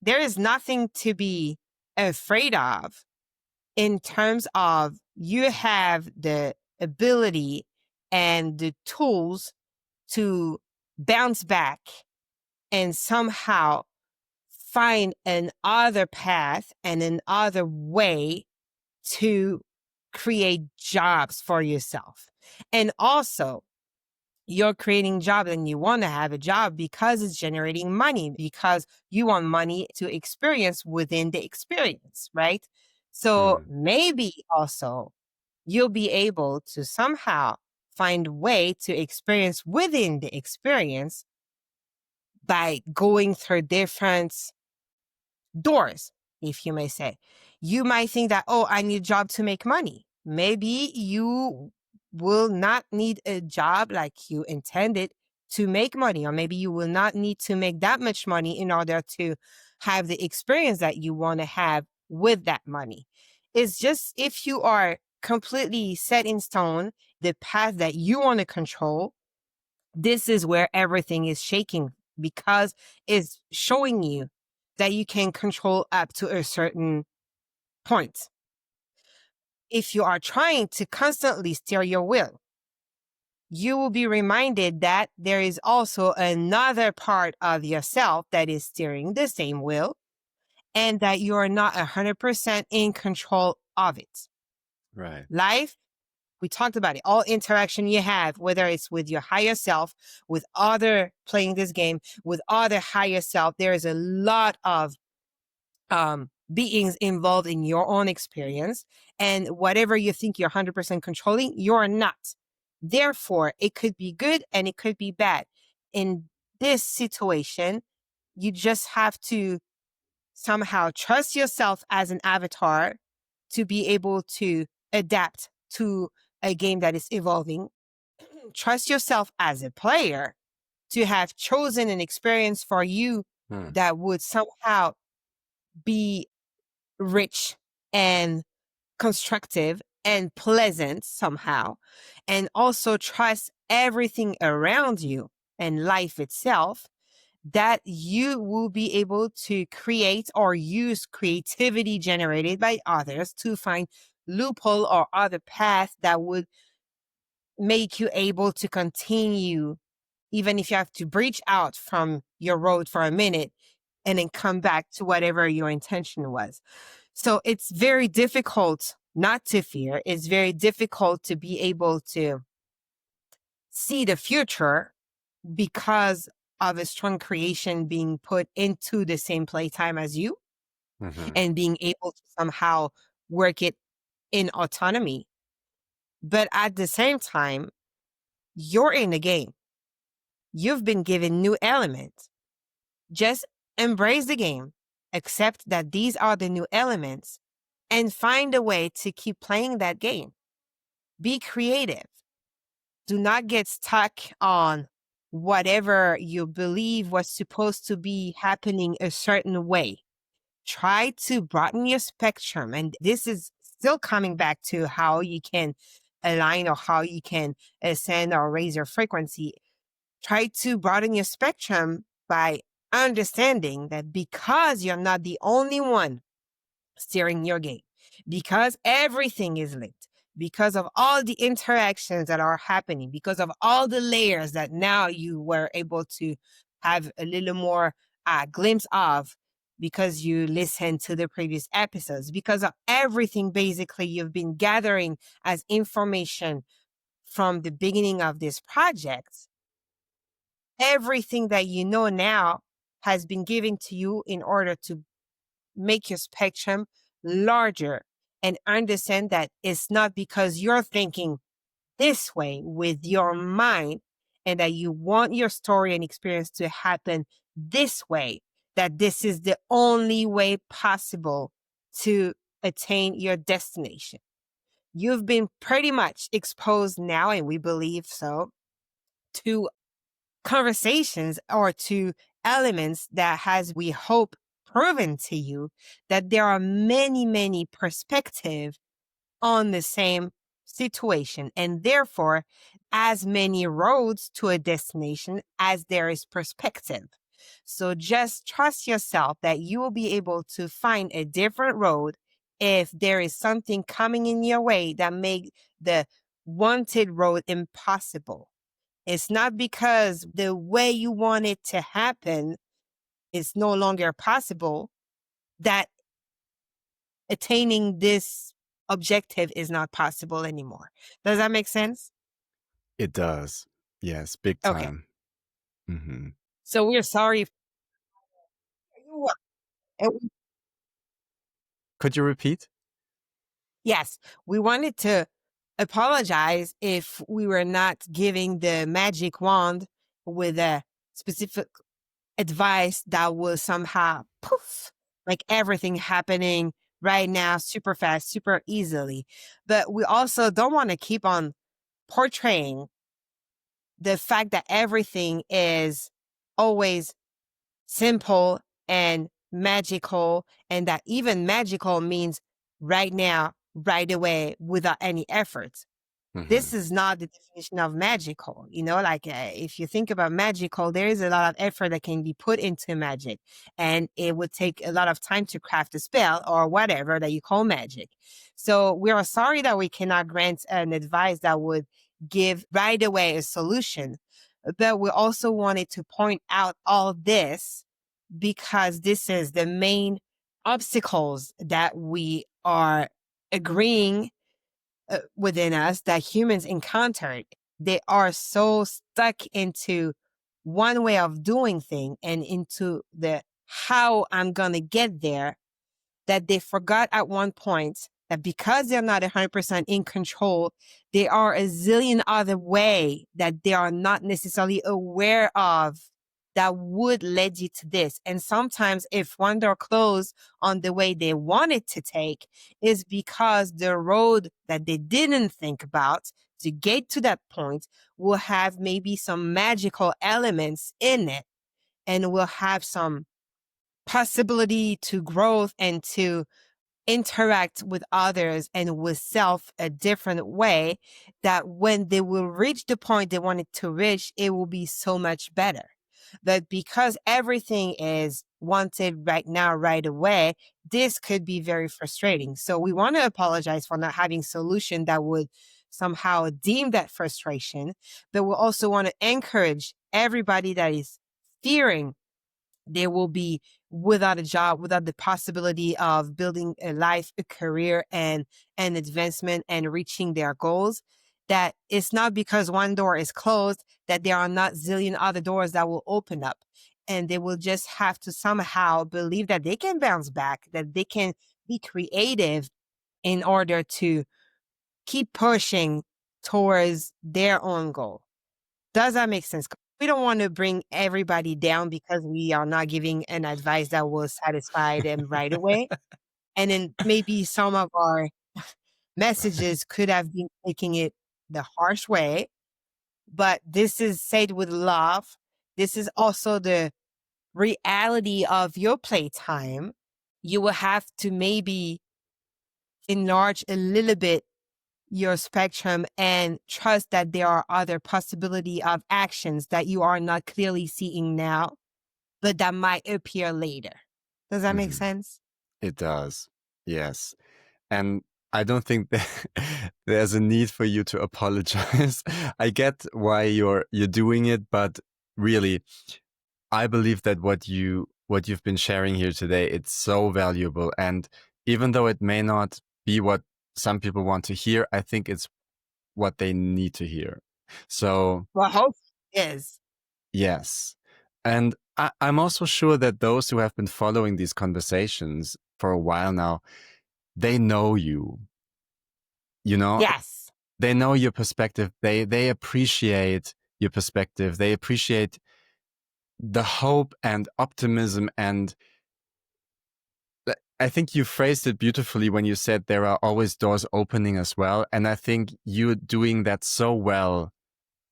Speaker 2: there is nothing to be afraid of in terms of you have the ability and the tools to bounce back and somehow find another path and another way to create jobs for yourself. And also, you're creating jobs and you want to have a job because it's generating money, because you want money to experience within the experience, right? So maybe also you'll be able to somehow find a way to experience within the experience by going through different doors, if you may say. You might think that, oh, I need a job to make money. Maybe you will not need a job like you intended to make money, or maybe you will not need to make that much money in order to have the experience that you want to have with that money. It's just if you are completely set in stone, the path that you want to control, this is where everything is shaking because it's showing you that you can control up to a certain point. If you are trying to constantly steer your will, you will be reminded that there is also another part of yourself that is steering the same will and that you are not 100% in control of it.
Speaker 1: Right.
Speaker 2: Life, we talked about it. All interaction you have, whether it's with your higher self, with other playing this game, with other higher self, there is a lot of beings involved in your own experience. And whatever you think you're 100% controlling, you're not. Therefore, it could be good and it could be bad. In this situation, you just have to somehow trust yourself as an avatar to be able to adapt to a game that is evolving. Trust yourself as a player to have chosen an experience for you that would somehow be rich and constructive and pleasant somehow. And also trust everything around you and life itself, that you will be able to create or use creativity generated by others to find loophole or other path that would make you able to continue, even if you have to breach out from your road for a minute and then come back to whatever your intention was. So it's very difficult not to fear. It's very difficult to be able to see the future because of a strong creation being put into the same playtime as you and being able to somehow work it in autonomy. But at the same time, you're in the game. You've been given new elements. Just embrace the game, accept that these are the new elements, and find a way to keep playing that game. Be creative. Do not get stuck on whatever you believe was supposed to be happening a certain way. Try to broaden your spectrum. And this is still coming back to how you can align or how you can ascend or raise your frequency. Try to broaden your spectrum by understanding that because you're not the only one steering your game, because everything is linked, because of all the interactions that are happening, because of all the layers that now you were able to have a little more glimpse of because you listened to the previous episodes, because of everything basically you've been gathering as information from the beginning of this project, everything that you know now has been given to you in order to make your spectrum larger and understand that it's not because you're thinking this way with your mind and that you want your story and experience to happen this way, that this is the only way possible to attain your destination. You've been pretty much exposed now, and we believe so, to conversations or to elements that has, we hope, proven to you that there are many, many perspectives on the same situation, and therefore as many roads to a destination as there is perspective. So just trust yourself that you will be able to find a different road if there is something coming in your way that make the wanted road impossible. It's not because the way you want it to happen is no longer possible that attaining this objective is not possible anymore. Does that make sense?
Speaker 1: It does. Yes, big
Speaker 2: Okay.
Speaker 1: time. Hmm.
Speaker 2: So we're sorry. And
Speaker 1: Could you repeat?
Speaker 2: yes, we wanted to apologize if we were not giving the magic wand with a specific advice that will somehow poof, like everything happening right now, super fast, super easily. But we also don't want to keep on portraying the fact that everything is always simple and magical, and that even magical means right now, right away, without any effort. This
Speaker 1: Hmm.
Speaker 2: is not the definition of magical. Like if you think about magical, there is a lot of effort that can be put into magic, and it would take a lot of time to craft a spell or whatever that you call magic. So we are sorry that we cannot grant an advice that would give right away a solution. But we also wanted to point out all this because this is the main obstacles that we are agreeing within us that humans encountered. They are so stuck into one way of doing things and into the how I'm going to get there that they forgot at one point that because they're not 100% in control, there are a zillion other way that they are not necessarily aware of that would lead you to this. And sometimes if one door closed on the way they wanted to take is because the road that they didn't think about to get to that point will have maybe some magical elements in it and will have some possibility to growth and to interact with others and with self a different way that when they will reach the point they wanted to reach, it will be so much better. But because everything is wanted right now, right away, this could be very frustrating. So we want to apologize for not having solution that would somehow deem that frustration, but we also want to encourage everybody that is fearing they will be without a job, without the possibility of building a life, a career, and an advancement and reaching their goals. That it's not because one door is closed that there are not zillion other doors that will open up. And they will just have to somehow believe that they can bounce back, that they can be creative in order to keep pushing towards their own goal. Does that make sense? We don't want to bring everybody down because we are not giving an advice that will satisfy them right away. And then maybe some of our messages could have been taking it the harsh way, but this is said with love. This is also the reality of your playtime. You will have to maybe enlarge a little bit your spectrum and trust that there are other possibility of actions that you are not clearly seeing now, but that might appear later. Does that make sense?
Speaker 1: It does. Yes. And I don't think that there's a need for you to apologize. I get why you're doing it, but really, I believe that what you've been sharing here today, it's so valuable. And even though it may not be what some people want to hear, I think it's what they need to hear. So
Speaker 2: Well, hope is.
Speaker 1: yes. And I'm also sure that those who have been following these conversations for a while now, they know you. You know,
Speaker 2: Yes.
Speaker 1: they know your perspective. They appreciate your perspective. They appreciate the hope and optimism. And I think you phrased it beautifully when you said there are always doors opening as well. And I think you're doing that so well,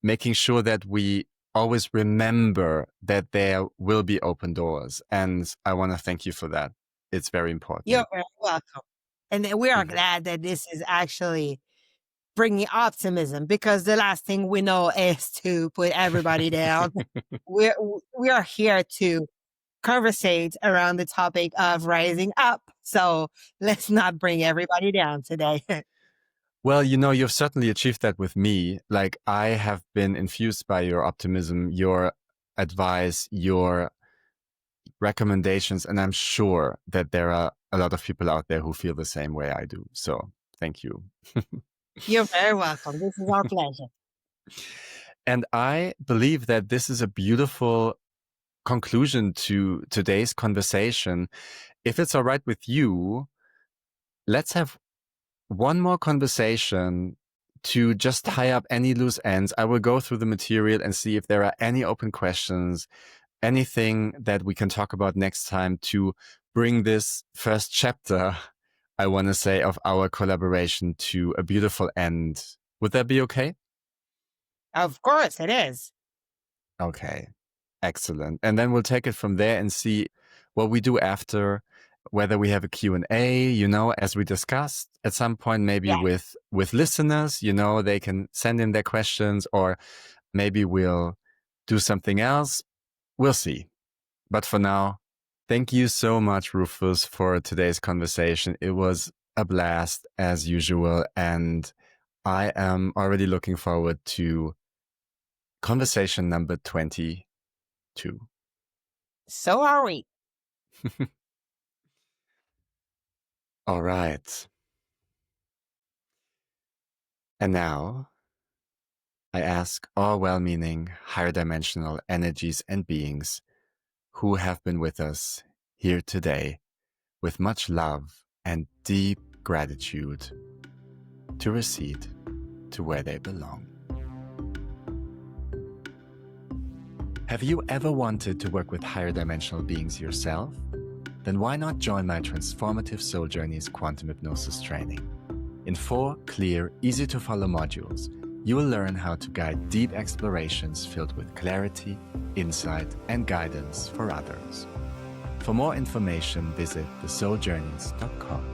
Speaker 1: making sure that we always remember that there will be open doors. And I want to thank you for that. It's very
Speaker 2: You're
Speaker 1: important.
Speaker 2: very welcome. And we are
Speaker 1: Mhm.
Speaker 2: glad that this is actually bringing optimism because the last thing we know is to put everybody down. We're, we are here to conversate around the topic of rising up. So let's not bring everybody down today.
Speaker 1: Well, you've certainly achieved that with me. Like, I have been infused by your optimism, your advice, your recommendations, and I'm sure that there are a lot of people out there who feel the same way I do. So thank you.
Speaker 2: You're very welcome. This is our pleasure.
Speaker 1: And I believe that this is a beautiful conclusion to today's conversation. If it's all right with you, let's have one more conversation to just tie up any loose ends. I will go through the material and see if there are any open questions, anything that we can talk about next time to bring this first chapter, I want to say, of our collaboration to a beautiful end. Would that be okay?
Speaker 2: Of course it is.
Speaker 1: Okay. Excellent. And then we'll take it from there and see what we do after, whether we have a Q&A, as we discussed at some point, maybe
Speaker 2: Yeah.
Speaker 1: with listeners, they can send in their questions, or maybe we'll do something else. We'll see. But for now, thank you so much, Rufus, for today's conversation. It was a blast as usual. And I am already looking forward to conversation number 22.
Speaker 2: So are we.
Speaker 1: All right. And now, I ask all well-meaning, higher dimensional energies and beings who have been with us here today with much love and deep gratitude to recede to where they belong. Have you ever wanted to work with higher dimensional beings yourself? Then why not join my Transformative Soul Journeys Quantum Hypnosis training? In 4 clear, easy-to-follow modules, you will learn how to guide deep explorations filled with clarity, insight, and guidance for others. For more information, visit thesouljourneys.com.